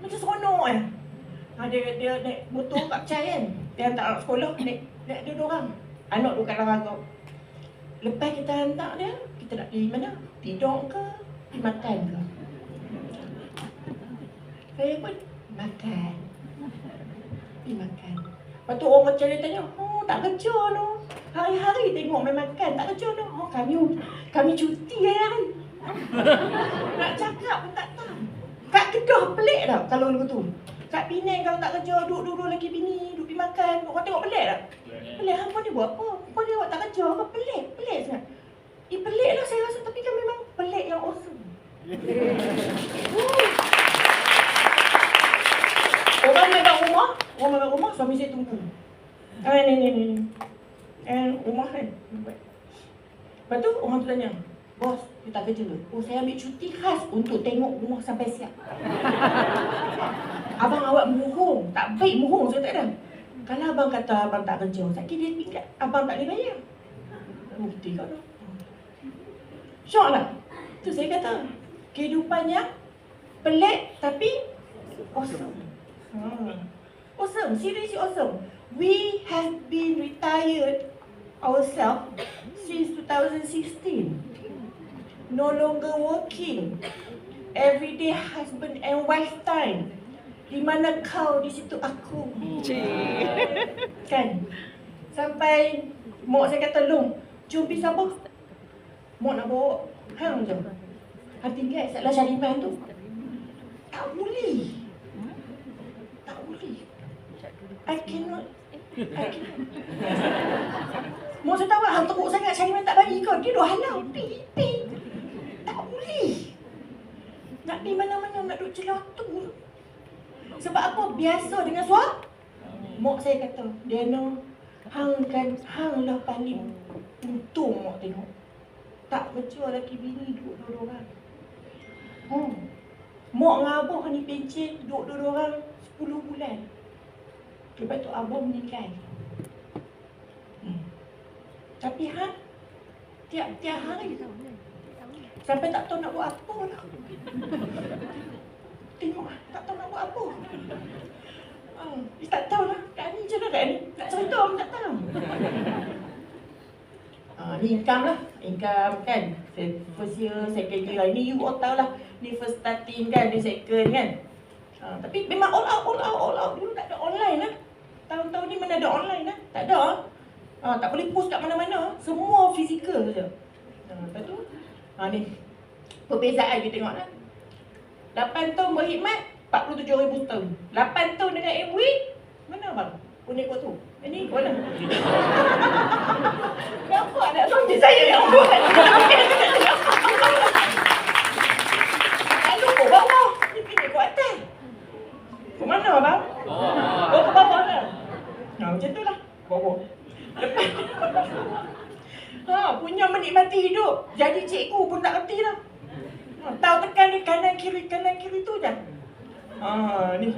Macam seronok Dia naik motor kat Pecai kan. Dia hantar anak sekolah, naik dia orang. Anak tu kat Laragau. Lepas kita hantar dia, kita nak pergi mana? Tidur ke? Pergi makan ke? Saya pun makan. Pergi makan. Lepas tu orang macam dia tanya, tak kerja no. Hari-hari tengok main makan, tak kerja no. Kami cuti hari. Nak cakap pun tak tahu. Kat Kedah pelik tak kalau begitu. Kat Penang kalau tak kerja, duduk lagi bini, duduk pergi makan. Orang tengok pelik tak? Pelik, hampa ni buat apa? Hampa ni buat tak kerja apa? Pelik sangat. Pelik lah saya rasa, tapi kan memang pelik yang awesome. Orang main rumah, suami saya tunggu. Ni. Rumah kan. Lepas tu orang tu tanya, Bos, you tak kerja ke? Oh, saya ambil cuti khas untuk tengok rumah sampai siap. Abang awak mohong. Tak baik mohong, saya tak ada. Kalau abang kata abang tak kerja, sakit dia tingkat. Abang tak boleh bayar. Bukti kau tu. Syok lah. Tu saya kata, kehidupannya pelik tapi awesome. Awesome, seriously awesome. We have been retired ourselves since 2016. No longer working. Everyday husband and wife time. Di mana kau, di situ aku. Kan? Sampai mak saya kata, Long, jom pergi Sabah. Mak nak bawa hang je. Hati dia salah Syarifah tu. Tak boleh. Tak boleh. I cannot. Mak saya tahu hang teruk sangat Syarifah tak bagi kau. Dia dah halau. Pi. Tak boleh. Nak pergi mana-mana nak duduk celatu. Sebab apa? Biasa dengan suami. Mak saya kata, Diana, hang lah paling untung mak tengok. Tak kerja lelaki bini duduk dua orang. Mak dengan abang ni pencen duduk dua orang 10 bulan. Lepas tu abang meninggal. Tapi hang tiap-tiap hari sampai tak tahu nak buat apa lah. Tengok tak tahu nak buat apa. Dia tak tahu lah. Kat ni je lah kat ni. Nak cerita pun tak tahu. Ni income lah. Income kan. First year, second year lah. Ini you all tahu lah. Ni first starting kan. Ni second kan. Tapi memang all out. Dulu tak ada online lah. Tahun-tahun ni mana ada online lah. Tak ada. Tak boleh post kat mana-mana. Semua fizikal saja. Lepas tu, ni. Perbezaan you tengok lah. 8 tahun berkhidmat, 47,000 setahun. 8 tahun dengan MW, mana abang? Unik kot tu. Ini kot mana? Nampak tak suami saya yang buat? Lalu kot bawah. Ni pilih kot atas. Kot mana abang? Oh, ke bawah lah. Macam tu lah. Bawah. Punya menikmati hidup. Jadi cikgu pun tak kerti lah. Tahu tekan ni kanan kiri tu je. Ni.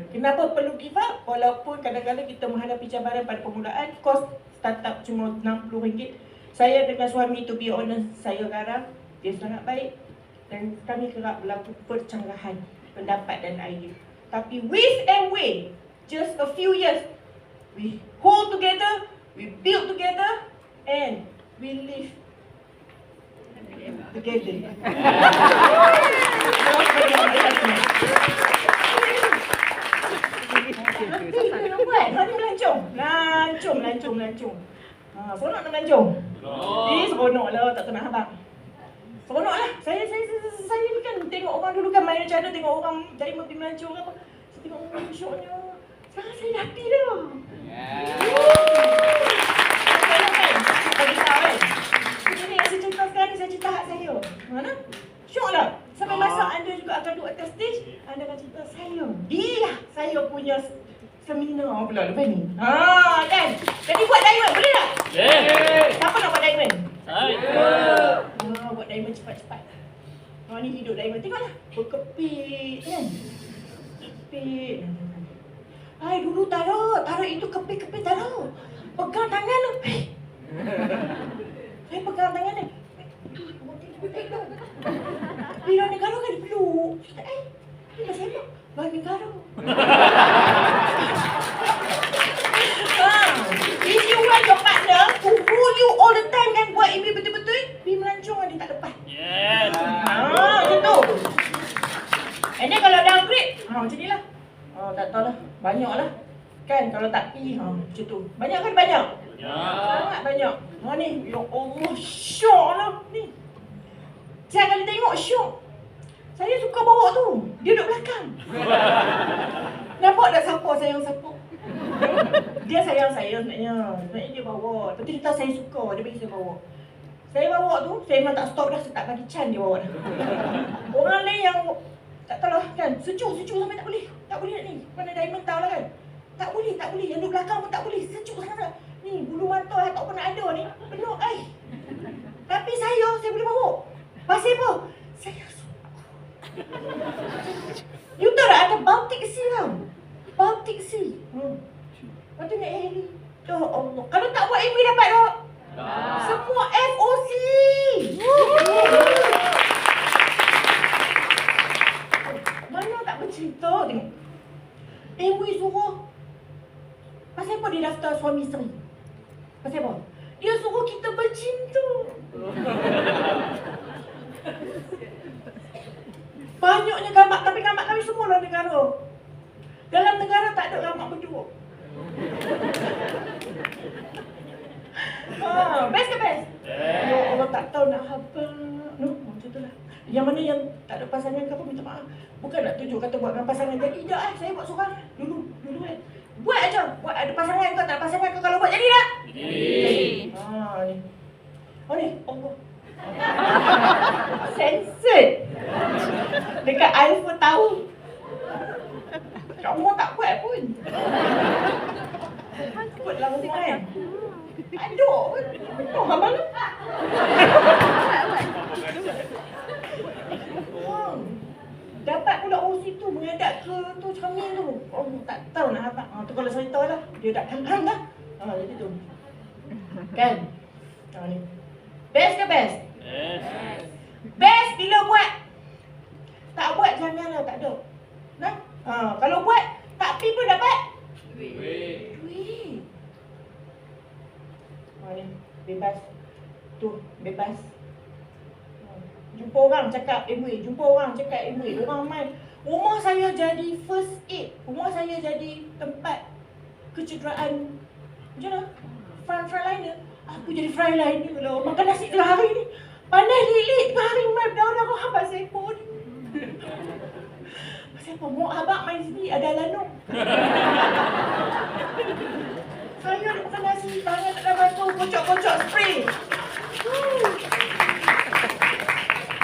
Kenapa perlu give up? Walaupun kadang-kadang kita menghadapi cabaran pada permulaan, kos startup cuma RM60. Saya dengan suami, to be honest, saya garang. Dia sangat baik. Dan kami kerap berlaku percanggahan pendapat dan idea. Tapi with and way, just a few years, we hold together, we build together, and we live together. Nak buat? Mari melancong. Melancong. Seronok nak melancong? Seronok lah, tak kenal abang. Seronok lah. Saya ni kan tengok orang dulu kan main macam mana, tengok orang jadi pergi melancong apa. Saya tengok orang syoknya. Sekarang saya dah hati dah. Ini yang saya cerita sekarang ni, saya cerita hak saya. Mana? Syok lah. Sampai masa anda juga akan duduk atas stage, anda akan cerita saya. Dia saya punya seminar pula lepas ni. Kan? Jadi buat diamond, boleh tak? Siapa nak buat diamond? Saya. Buat diamond cepat-cepat. Ni hidup diamond. Tengoklah. Berkepit kan? Kepit. Dulu taruh itu kepit-kepit taruh. Pegang tangan tu. Saya pegang tangan dia. Bila negara kan dipeluk. Ni masih apa? Bagi negara. If you want your partner to hold you all the time kan, buat ini betul-betul, pergi melancong dia tak lepas. Macam tu. And then kalau downgrade, macam ni lah. Tak tahu lah. Banyak lah. Kan kalau tak pergi, macam tu. Banyak kan banyak? Sangat banyak. Ni, ya Allah, syok lah ni. Saya kali tengok syok. Saya suka bawa tu. Dia duduk belakang. Nampak tak siapa sayang siapa? Dia sayang saya sebenarnya. Sebenarnya dia bawa. Tapi dia tahu saya suka. Dia bagi saya bawa. Saya bawa tu, saya memang tak stop dah. Saya tak bagi can dia bawa dah. Orang lain yang tak tahu lah kan. Sejuk sampai tak boleh. Tak boleh nak ni. Mana diamond tahu lah kan. Tak boleh. Yang duduk belakang pun tak boleh. Sejuk sangat. Ni bulu mata tak pernah ada ni. Penuh Tapi saya boleh bawa. Pasal apa? Saya suka. You tahu tak ada Baltic Sea tau? Baltic Sea. Lepas tu naik heli. Ya Allah. Kalau tak buat MV dapat tak? Semua FOC. Mana tak bercerita tengok. MV suruh. Pasal apa dia daftar suami isteri? Pasal apa? Dia suruh kita bercinta. Banyaknya gambar, tapi gambar kami semua dalam negara. Dalam negara tak ada gambar berdua. Best ke best? Ya Allah, tak tahu nak apa. No, macam tu lah. Yang mana yang tak ada pasangan ke apa, minta maaf. Bukan nak tunjuk kata buat dengan pasangan. Jadi tidak saya buat seorang. Dulu kan. Buat aja. Buat ada pasangan kau, tak ada pasangan kau. Kalau buat jadi tak? Jadi. Ni. Oh ni, Allah. Censored. Dekat Alpha tahu. Kamu tak buat pun. Buat lah kan. Aduh. Oh, abang. Dapat pula orang situ menghadap ke tu cermin tu. Oh, tak tahu nak apa. Tu kalau cerita lah. Dia tak hang lah. Jadi tu. Kan? Ni. Best ke best? Best bila buat. Tak buat janganlah, tak ada. Nah? Kalau buat, tak pi pun dapat duit. Ni, bebas. Tu, bebas. Jumpa orang cakap jumpa orang cakap orang main. Rumah saya jadi first aid. Rumah saya jadi tempat kecederaan. Macam mana? Frontliner. Aku jadi frontliner lah. Makan nasi 3 hari ni. Panas lilit 3 hari main berdarah habis sepon. Pasal apa? Mak abang main sini ada lanung. Saya nak makan nasi, tangan tak ada batu, kocok-kocok spray.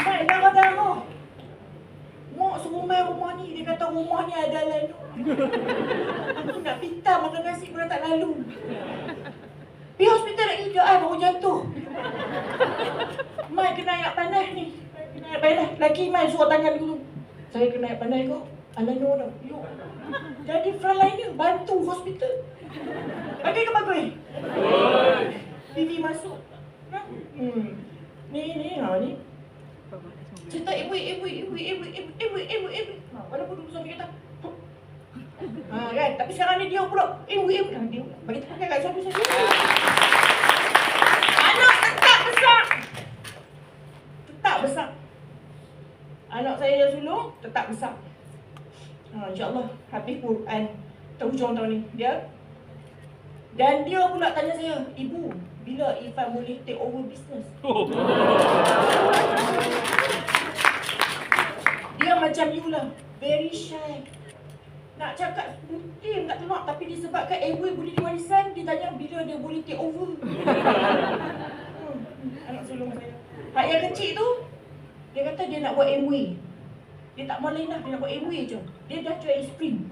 Main darah-darah. Mak suruh main rumah ni, dia kata rumah ni ada lanung. Aku nak pita makan nasi pun tak lalu. Pergi hospital nak hijau baru jatuh. Mai kena air panas ni. Kena air panas. Laki Mai suruh tangan dulu. Saya kena air panas kau. Alano dah. Yuk. Jadi frontliner bantu hospital. Bagus ke bagus? TV masuk. Ni. Cerita ibu. Walaupun dulu suami kata. Kan? Tapi sekarang ni dia pula. Ibu. Dia bagi tangan kat suami saya. Anak tetap besar. Anak saya yang sulung tetap besar. InsyaAllah habis Quran hujung tahun ni dia. Dan dia pula tanya saya, ibu, bila Irfan boleh take over business? Dia macam you lah, very shy. Nak cakap mungkin tak termak, tapi disebabkan Airway boleh diwarisan, dia tanya bila dia boleh take over. Anak sulung saya. Hak yang kecil tu, dia kata dia nak buat Airway. Dia tak mau lain dah, dia nak buat Airway je. Dia dah jual aiskrim.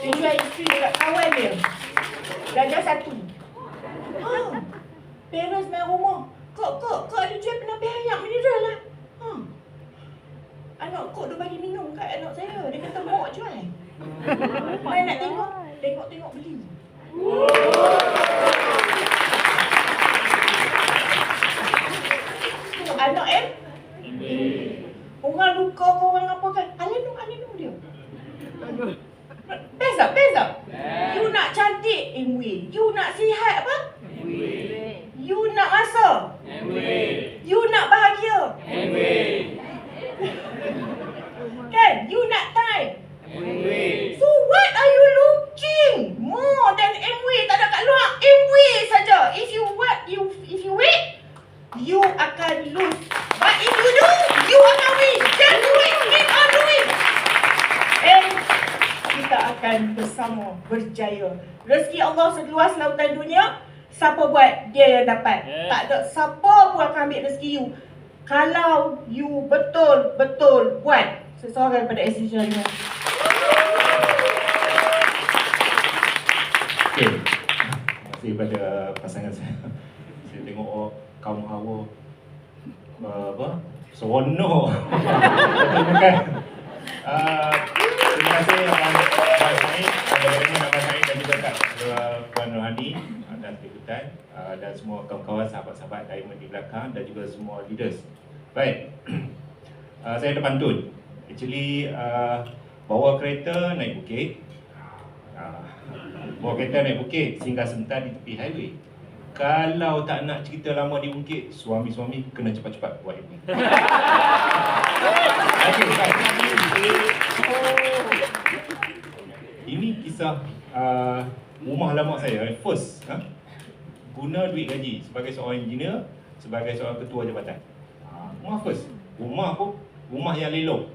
Dia jual aiskrim dekat kawan dia. Darjah 1. Parents main rumah. Kok ada jual penambah ayak mineral lah. Anak kok dia bagi minum kat anak saya. Dia kata mak jual. Mai nak tengok. Tengok beli. Anak orang luka ke orang apa kan? Alanu dia. Best tak? You nak cantik, Emway. You nak sihat apa? Emway. You nak masa? Emway. You nak bahagia? Emway. Kan? You nak time? Emway. So what are you looking? More than Emway. Tak ada kat luar. Emway saja. If you wait, you akan lose. But if you do, you akan win. Just do it. Keep on doing. And kita akan bersama berjaya. Rezeki Allah seluas lautan dunia. Siapa buat, dia yang dapat. Tak ada siapa pun akan ambil rezeki you. Kalau you betul-betul buat seseorang daripada association you. Okay. Terima kasih kepada pasangan saya. Saya tengok kaum hawa seronok. Betul kan? Terima kasih Abang Said, Abang Said dan juga Puan Rohani atas liputan dan semua kawan-kawan, sahabat-sahabat Diamond di belakang dan juga semua leaders. Baik, saya ada pantun. Actually, bawa kereta naik bukit, singgah sebentar di tepi highway. Kalau tak nak cerita lama di bukit, suami-suami kena cepat-cepat buat ini. Ini kisah rumah lama saya, first guna duit gaji sebagai seorang engineer, sebagai seorang ketua jabatan. Rumah first, rumah yang lelong.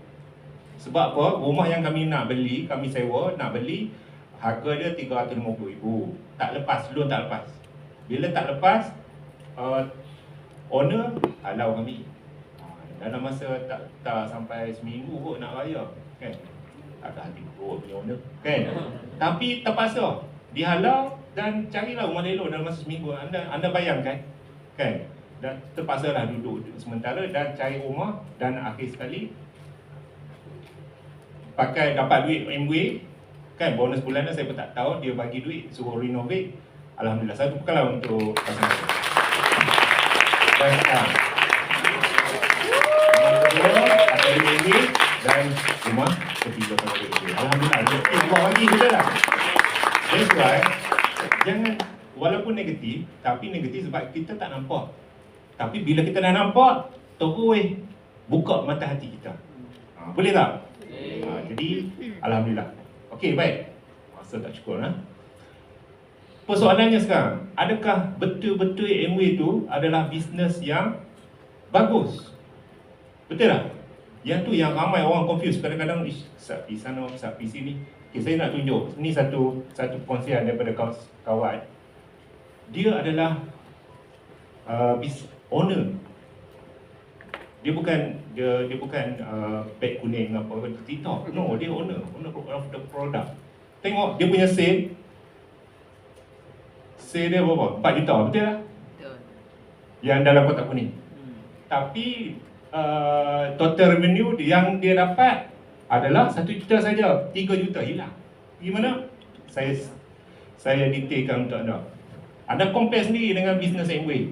Sebab apa? Rumah yang kami nak beli, kami sewa, nak beli, harga dia RM350,000. Tak lepas, loan tak lepas. Bila tak lepas, owner halau kami. Dalam masa tak sampai seminggu kot nak bayar, kan? Agak hati buruk punya owner, kan? Tapi terpaksa dihalau dan carilah rumah lelong dalam masa seminggu. Anda bayangkan, kan? Dan terpaksa lah duduk sementara dan cari rumah, dan akhir sekali dapat duit MW, kan? Bonus bulanan saya pun tak tahu, dia bagi duit suruh renovate. Alhamdulillah, satu perkara untuk pasangan saya. Dan ada MW dan rumah ketiga pada MW. Alhamdulillah, buat lagi betul lah. That's why, jangan, walaupun negatif, tapi negatif sebab kita tak nampak. Tapi bila kita dah nampak, terus buka mata hati kita. Boleh tak? Jadi, Alhamdulillah. Okey, baik. Masa tak cukup lah. Persoalannya sekarang, adakah betul-betul MW itu adalah bisnes yang bagus? Betul tak? Yang tu yang ramai orang confuse. Kadang-kadang, di sana, di sini. Okay, saya nak tunjuk. Ini satu perkongsian daripada kawan. Dia adalah owner. Dia bukan beg kuning apa TikTok. No, dia owner of the product. Tengok dia punya sale dia berapa? 4 juta, betul tak? Betul. Yang dalam kotak kuning. Tapi total revenue yang dia dapat adalah 1 juta saja. 3 juta hilang. Gimana? Saya detailkan untuk anda. Anda compare sendiri dengan bisnes MW.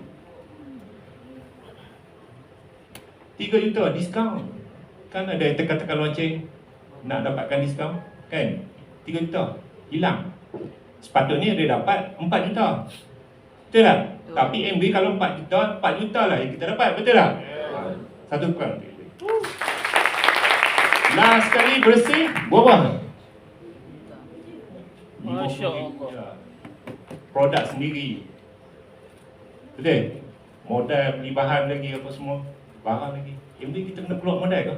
3 juta diskaun. Kan ada yang tekan-tekan lonceng nak dapatkan diskaun, kan? 3 juta hilang. Sepatutnya dia dapat 4 juta. Betul tak? Tapi MW kalau 4 juta lah yang kita dapat, betul tak? Satu perkara. Last sekali bersih, berapa? Masya Allah. Produk sendiri. Betul? Modal beli bahan lagi apa semua, barang lagi. MW kita kena keluar modal ke?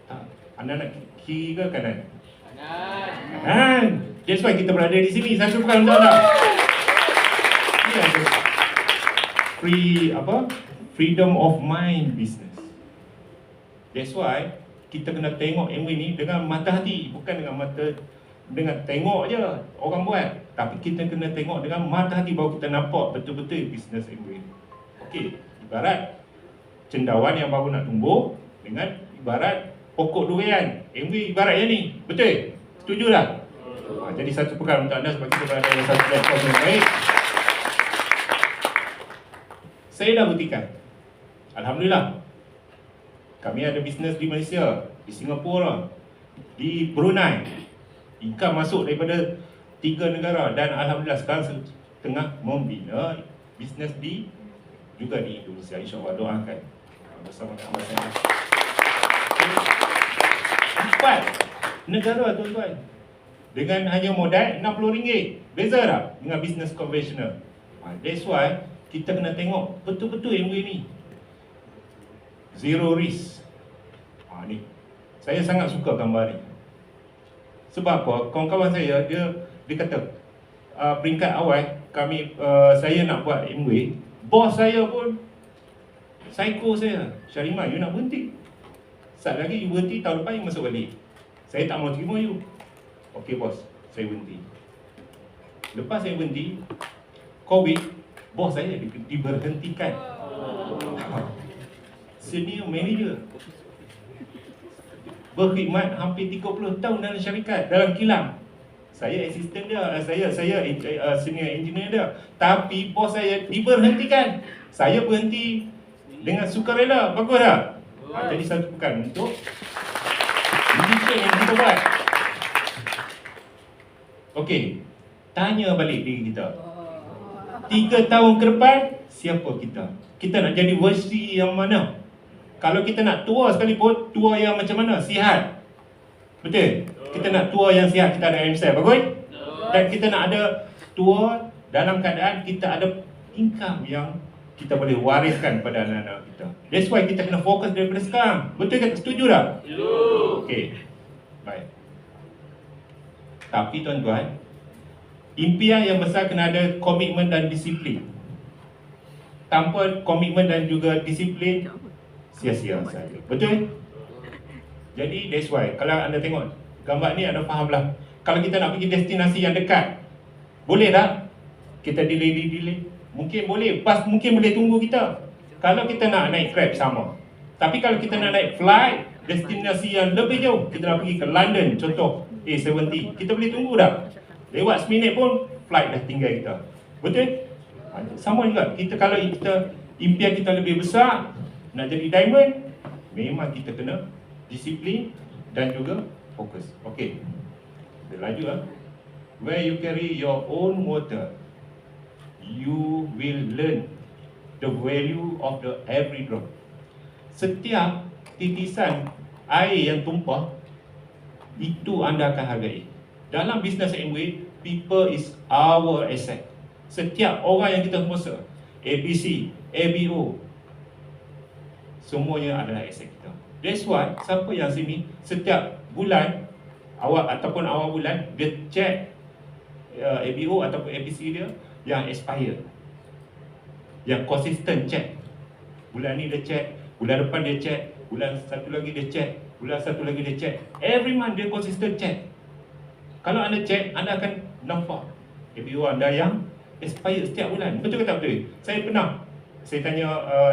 Tak. Anda nak kiri ke kanan? Kanan. That's why kita berada di sini. Satu perkara untuk anda. Ini ada freedom of mind business. That's why kita kena tengok MW ni dengan mata hati, bukan dengan tengok je orang buat, tapi kita kena tengok dengan mata hati baru kita nampak betul-betul bisnes MW ni. Okey, ibarat cendawan yang baru nak tumbuh dengan ibarat pokok durian. MW ibarat yang ni, betul? Setuju tak? Jadi satu perkara untuk anda sebab kita berada dalam satu platform yang baik. Saya dah buktikan, Alhamdulillah, kami ada bisnes di Malaysia, di Singapura, di Brunei. Income masuk daripada 3 negara dan Alhamdulillah sekarang tengah membina bisnes juga di Indonesia. InsyaAllah doakan bersama dengan saya. 4 negara tuan-tuan dengan hanya modal RM60. Beza tak dengan bisnes konvensional? That's why kita kena tengok betul-betul MW ni zero risk. Ni saya sangat suka gambar ni. Sebab apa? Kawan-kawan saya dia kata peringkat awal saya nak buat MW, bos saya pun psycho saya. Syarimah, you nak berhenti? Saat lagi you berhenti, tahun depan you masuk balik. Saya tak mau terima you. Okey bos, saya berhenti. Lepas saya berhenti, COVID bos saya diberhentikan. Senior manager berkhidmat hampir 30 tahun dalam syarikat, dalam kilang. Saya asisten dia, saya senior engineer dia. Tapi bos saya diberhentikan. Saya berhenti dengan sukarela. Bagus tak? Jadi satu bukan untuk decision yang kita buat. Okey, tanya balik diri kita. 3 tahun ke depan, siapa kita? Kita nak jadi versi yang mana? Kalau kita nak tua sekalipun, tua yang macam mana? Sihat. Betul? Kita nak tua yang sihat, kita ada MSF, bagus? Dan kita nak ada tua dalam keadaan kita ada income yang kita boleh wariskan pada anak-anak kita. That's why kita kena fokus daripada sekarang. Betul ke? Setuju tak? Setuju. Okey. Baik. Tapi tuan-tuan, impian yang besar kena ada komitmen dan disiplin. Tanpa komitmen dan juga disiplin, sia-sia saja. Betul? Jadi that's why kalau anda tengok gambar ni, anda fahamlah. Kalau kita nak pergi destinasi yang dekat, boleh tak kita delay? Mungkin boleh, bas mungkin boleh tunggu kita. Kalau kita nak naik Grab sama. Tapi kalau kita nak naik flight destinasi yang lebih jauh, kita nak pergi ke London contoh A70, kita boleh tunggu tak? Lewat seminit pun flight dah tinggal kita. Betul? Sama juga, kita kalau kita impian kita lebih besar, nak jadi diamond, memang kita kena disiplin dan juga fokus. Okey. Kita laju lah. Where you carry your own water, you will learn the value of the every drop. Setiap titisan air yang tumpah, itu anda akan hargai. Dalam bisnes Amway, people is our asset. Setiap orang yang kita sponsor, ABC, ABO, semuanya adalah aset kita. That's why siapa yang sini setiap bulan awal bulan dia check ABO ataupun ABC dia yang expired, yang consistent check. Bulan ni dia check, bulan depan dia check, bulan satu lagi dia check, bulan satu lagi dia check. Every month dia consistent check. Kalau anda check, anda akan nampak ABO anda yang expired setiap bulan. Betul ke tak betul? Saya tanya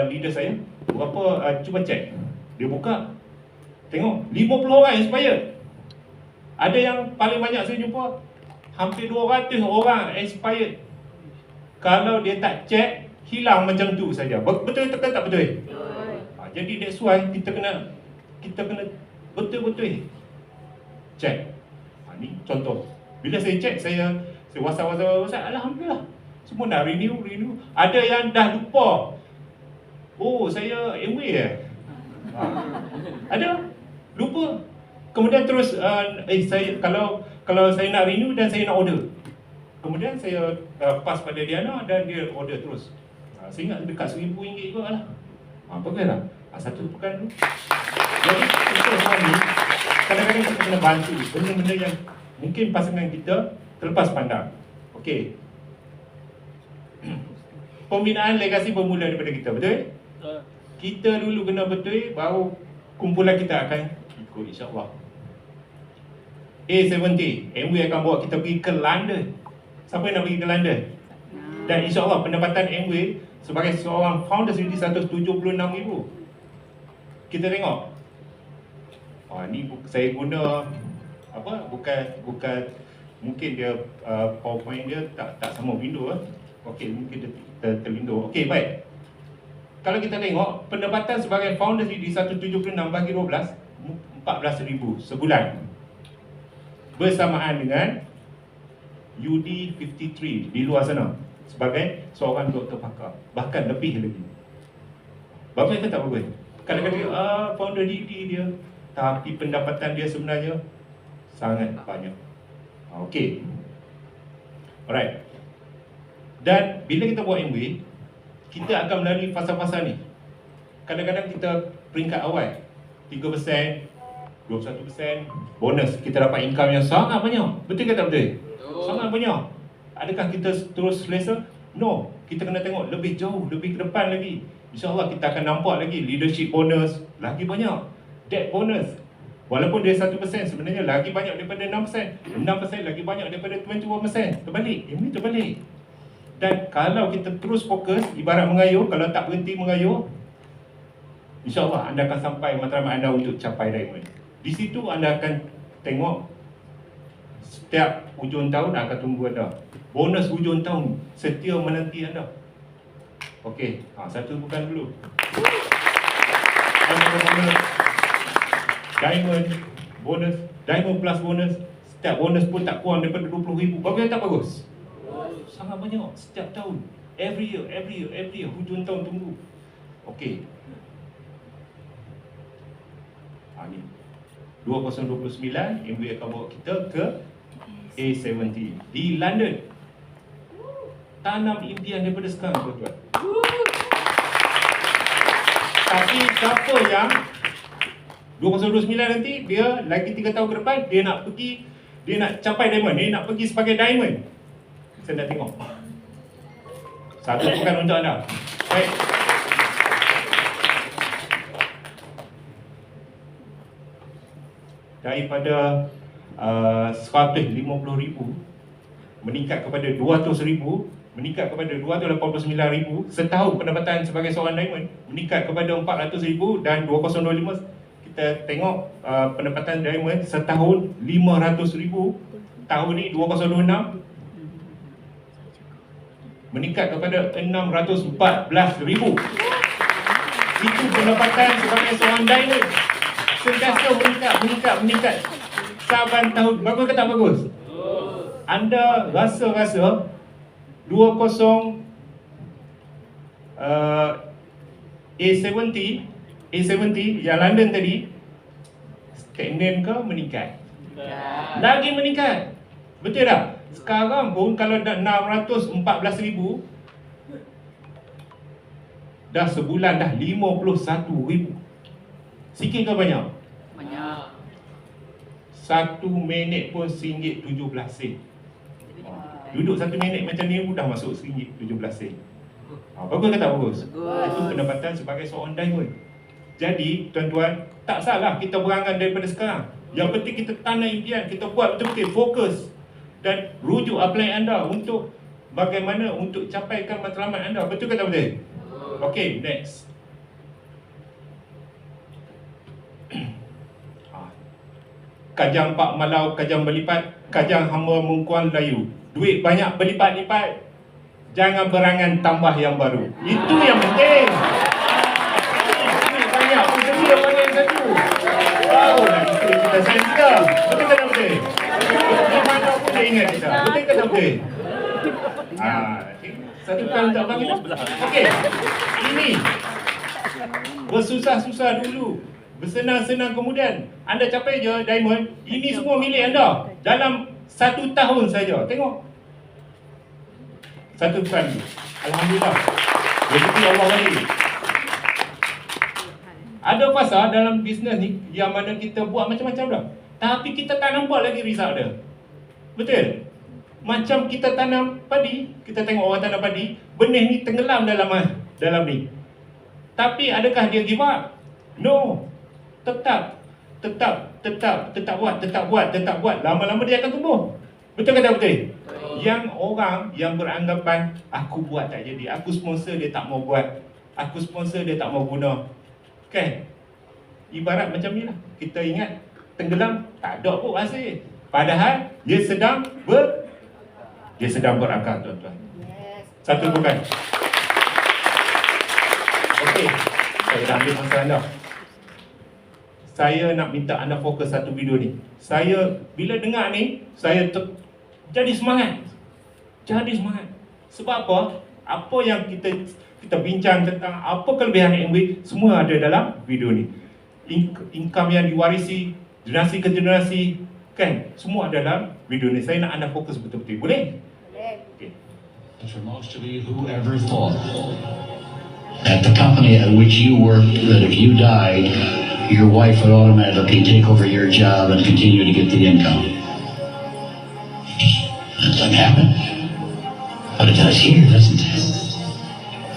leader saya, berapa cuba check. Dia buka, tengok 50 orang expired. Ada yang paling banyak saya jumpa hampir 200 orang expired. Kalau dia tak check, hilang macam tu saja. Betul ke tak betul? Jadi that's why kita kena betul-betul check. Ni contoh. Bila saya check, saya WhatsApp, alhamdulillah. Semua dah renew. Ada yang dah lupa. Oh, saya Amway ada lupa. Kemudian terus saya kalau saya nak renew dan saya nak order. Kemudian saya pass pada Diana dan dia order terus. Saya ingat dekat RM1,000 juga lah. Bagus lah. Satu pekan tu. Jadi kita semua ni kadang-kadang kita kena bantu benda-benda yang mungkin pasangan kita terlepas pandang. Okey. Pembinaan legasi bermula daripada kita, betul? Kita dulu kena betul, baru kumpulan kita akan ikut, insyaAllah. A70, Amway akan bawa kita pergi ke London. Siapa yang nak pergi ke London? Dan insyaAllah pendapatan Amway sebagai seorang founder sendiri 176,000. Kita tengok. Ni saya guna bukan mungkin dia PowerPoint dia tak sama window. Okey, mungkin dia terlindung. Okey, baik. Kalau kita tengok pendapatan sebagai founder di 176 bagi 12, 14,000 sebulan. Bersamaan dengan UD53 di luar sana sebagai seorang doktor pakar, bahkan lebih lagi. Bagus ke tak bagus? Kadang-kadang founder DD dia, tapi pendapatan dia sebenarnya sangat banyak. Okey. Alright. Dan bila kita buat Amway, kita akan melalui fasa-fasa ni. Kadang-kadang kita peringkat awal 3%, 21%, bonus. Kita dapat income yang sangat banyak. Betul ke tak betul? Sangat banyak. Adakah kita terus selesa? No. Kita kena tengok lebih jauh, lebih ke depan lagi. InsyaAllah kita akan nampak lagi leadership bonus lagi banyak. Debt bonus. Walaupun dia 1%, sebenarnya lagi banyak daripada 6%. 6% lagi banyak daripada 21%. Terbalik. Ini terbalik. Dan kalau kita terus fokus, ibarat mengayuh, kalau tak berhenti mengayuh, InsyaAllah anda akan sampai matlamat anda untuk capai diamond. Di situ anda akan tengok setiap hujung tahun akan tunggu anda. Bonus hujung tahun setia menanti anda. Okey, satu bukan dulu. Diamond, bonus, diamond plus bonus. Setiap bonus pun tak kurang daripada 20,000. Bagus tak bagus? Sangat banyak setiap tahun. Every year, hujung tahun tunggu. Okey. Ni 2029 MBA akan bawa kita ke A70 di London. Tanam impian daripada sekarang, tuan-tuan. Tapi siapa yang 2029 nanti, dia lagi 3 tahun ke depan, dia nak pergi, dia nak capai diamond, dia nak pergi sebagai diamond. Saya nak tengok. Satu bukan untuk anda. Baik. Daripada 150,000 meningkat kepada 200,000, meningkat kepada 289,000 setahun. Pendapatan sebagai seorang diamond meningkat kepada 400,000, dan 2025 kita tengok pendapatan diamond setahun 500,000. Tahun ni 2026 meningkat kepada 614,000. Itu pendapatan sebagai seorang diamond. Sentiasa meningkat saban tahun. Bagus ke tak bagus? Anda rasa A70 yang London tadi stagnan ke meningkat? Lagi meningkat. Betul tak? Sekarang pun kalau dah 614,000, dah sebulan dah 51,000. Sikit ke banyak? Banyak. 1 minit pun RM1.17. Duduk 1 minit macam ni dah masuk RM1.17. Bagus ke tak bagus? Itu pendapatan sebagai seorang diamond. Jadi tuan-tuan, tak salah kita berangan daripada sekarang. Yang penting kita tanam impian, kita buat betul-betul fokus dan rujuk apply anda untuk bagaimana untuk capaikan matlamat anda. Betul ke tak betul? Okey, next. Kajang Pak Malau, Kajang berlipat, Kajang hamba mengkuang layu. Duit banyak berlipat-lipat, jangan berangan tambah yang baru. Itu yang penting. Duit banyak pun sedia pada yang satu. Barulah kita sensitif. Betul ke tak betul? Di mana pun dia ingat kita. Betul ke tak betul? Satu kali untuk abang kita. Okey. Ini bersusah-susah dulu, bersenang-senang kemudian anda capai je diamond. Ini semua milik anda dalam 1 tahun saja. Tengok, 1 kali. Alhamdulillah, rezeki Allah bagi. Ada pasal dalam bisnes ni yang mana kita buat macam-macam dah, tapi kita tak nampak lagi result dia. Betul? Macam kita tanam padi, kita tengok orang tanam padi, benih ni tenggelam dalam ni. Tapi adakah dia give up? No. Tetap buat. Lama-lama dia akan tumbuh. Betul ke tak betul? Yang orang yang beranggapan aku buat tak jadi, aku sponsor dia tak mau buat, aku sponsor dia tak mau guna. Kan? Ibarat macam ni lah. Kita ingat tenggelam, tak ada pun hasil. Padahal dia sedang berakar, tuan-tuan. Satu bukan. Okey, saya dah ambil masa anda. Saya nak minta anda fokus satu video ni. Saya bila dengar ni, saya jadi semangat. Sebab apa? Apa yang kita bincang tentang apa kelebihan MB, semua ada dalam video ni. Income yang diwarisi generasi ke generasi, kan? Semua ada dalam video ni. Saya nak anda fokus betul-betul. Boleh? Okay. For most of you, who ever thought at the company at which you worked that if you died, your wife would automatically take over your job and continue to get the income? That doesn't happen. But it does here, doesn't it?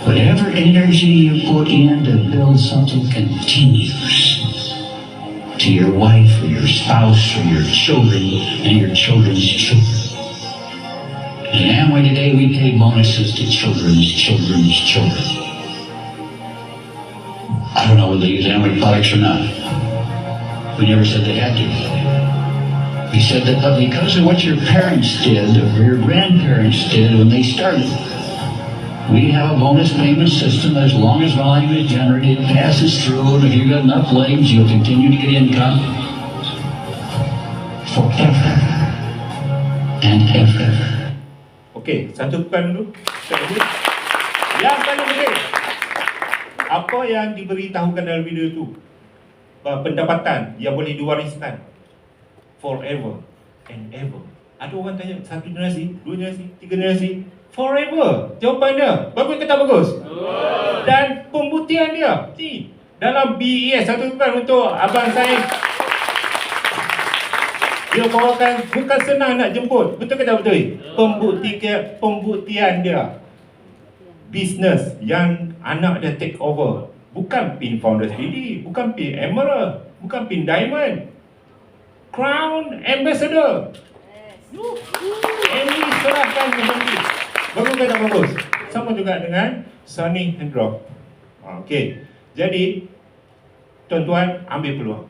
Whatever energy you put in to build something continues to your wife or your spouse or your children and your children's children. And Amway today, we pay bonuses to children's children. I don't know whether they use Amway products or not. We never said they had to. We said that because of what your parents did, or your grandparents did when they started, we have a bonus payment system that as long as volume is generated, it passes through, and if you've got enough legs, you'll continue to get income forever and ever. Okey, satu bukan dulu. Yang paling penting, apa yang diberitahukan dalam video itu, pendapatan yang boleh diwariskan forever and ever. Ada orang tanya, satu generasi, dua generasi, tiga generasi, forever. Jawapan dia, bagus ke tak bagus? Dan pembuktian dia, ni, dalam BES, satu bukan untuk Abang Said. Dia bawakan, bukan senang nak jemput. Betul ke tak betul? Pembuktian dia. Business yang anak dia take over. Bukan pin Founders BD, bukan pin Emerald, bukan pin Diamond. Crown Ambassador. Ini serahkan macam ni. Bagus ke tak bagus? Sama juga dengan Sunny and Drop. Okey. Jadi, tuan-tuan ambil peluang.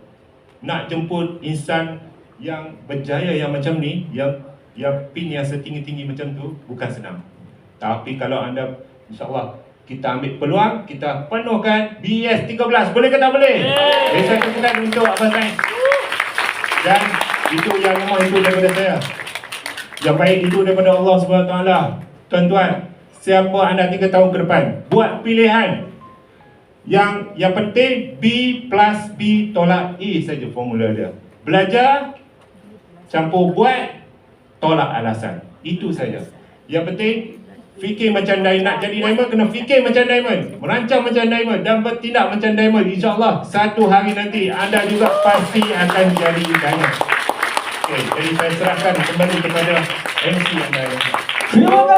Nak jemput insan yang berjaya yang macam ni, yang pin yang setinggi-tinggi macam tu, bukan senang. Tapi kalau anda, insyaAllah, kita ambil peluang, kita penuhkan BES 13. Boleh ke tak boleh? Saya tepukan untuk Abang Said. Dan itu yang rumah itu daripada saya. Yang baik itu daripada Allah SWT. Tuan-tuan, siapa anda 3 tahun ke depan, buat pilihan. Yang penting B plus B tolak A saja formula dia. Belajar, campur buat, tolak alasan. Itu saja. Yang penting, fikir macam Diamond. Nak jadi Diamond, kena fikir macam Diamond. Merancang macam Diamond dan bertindak macam Diamond. InsyaAllah, satu hari nanti anda juga pasti akan jadi Diamond. Okay, jadi saya serahkan kembali kepada MC anda. Terima kasih.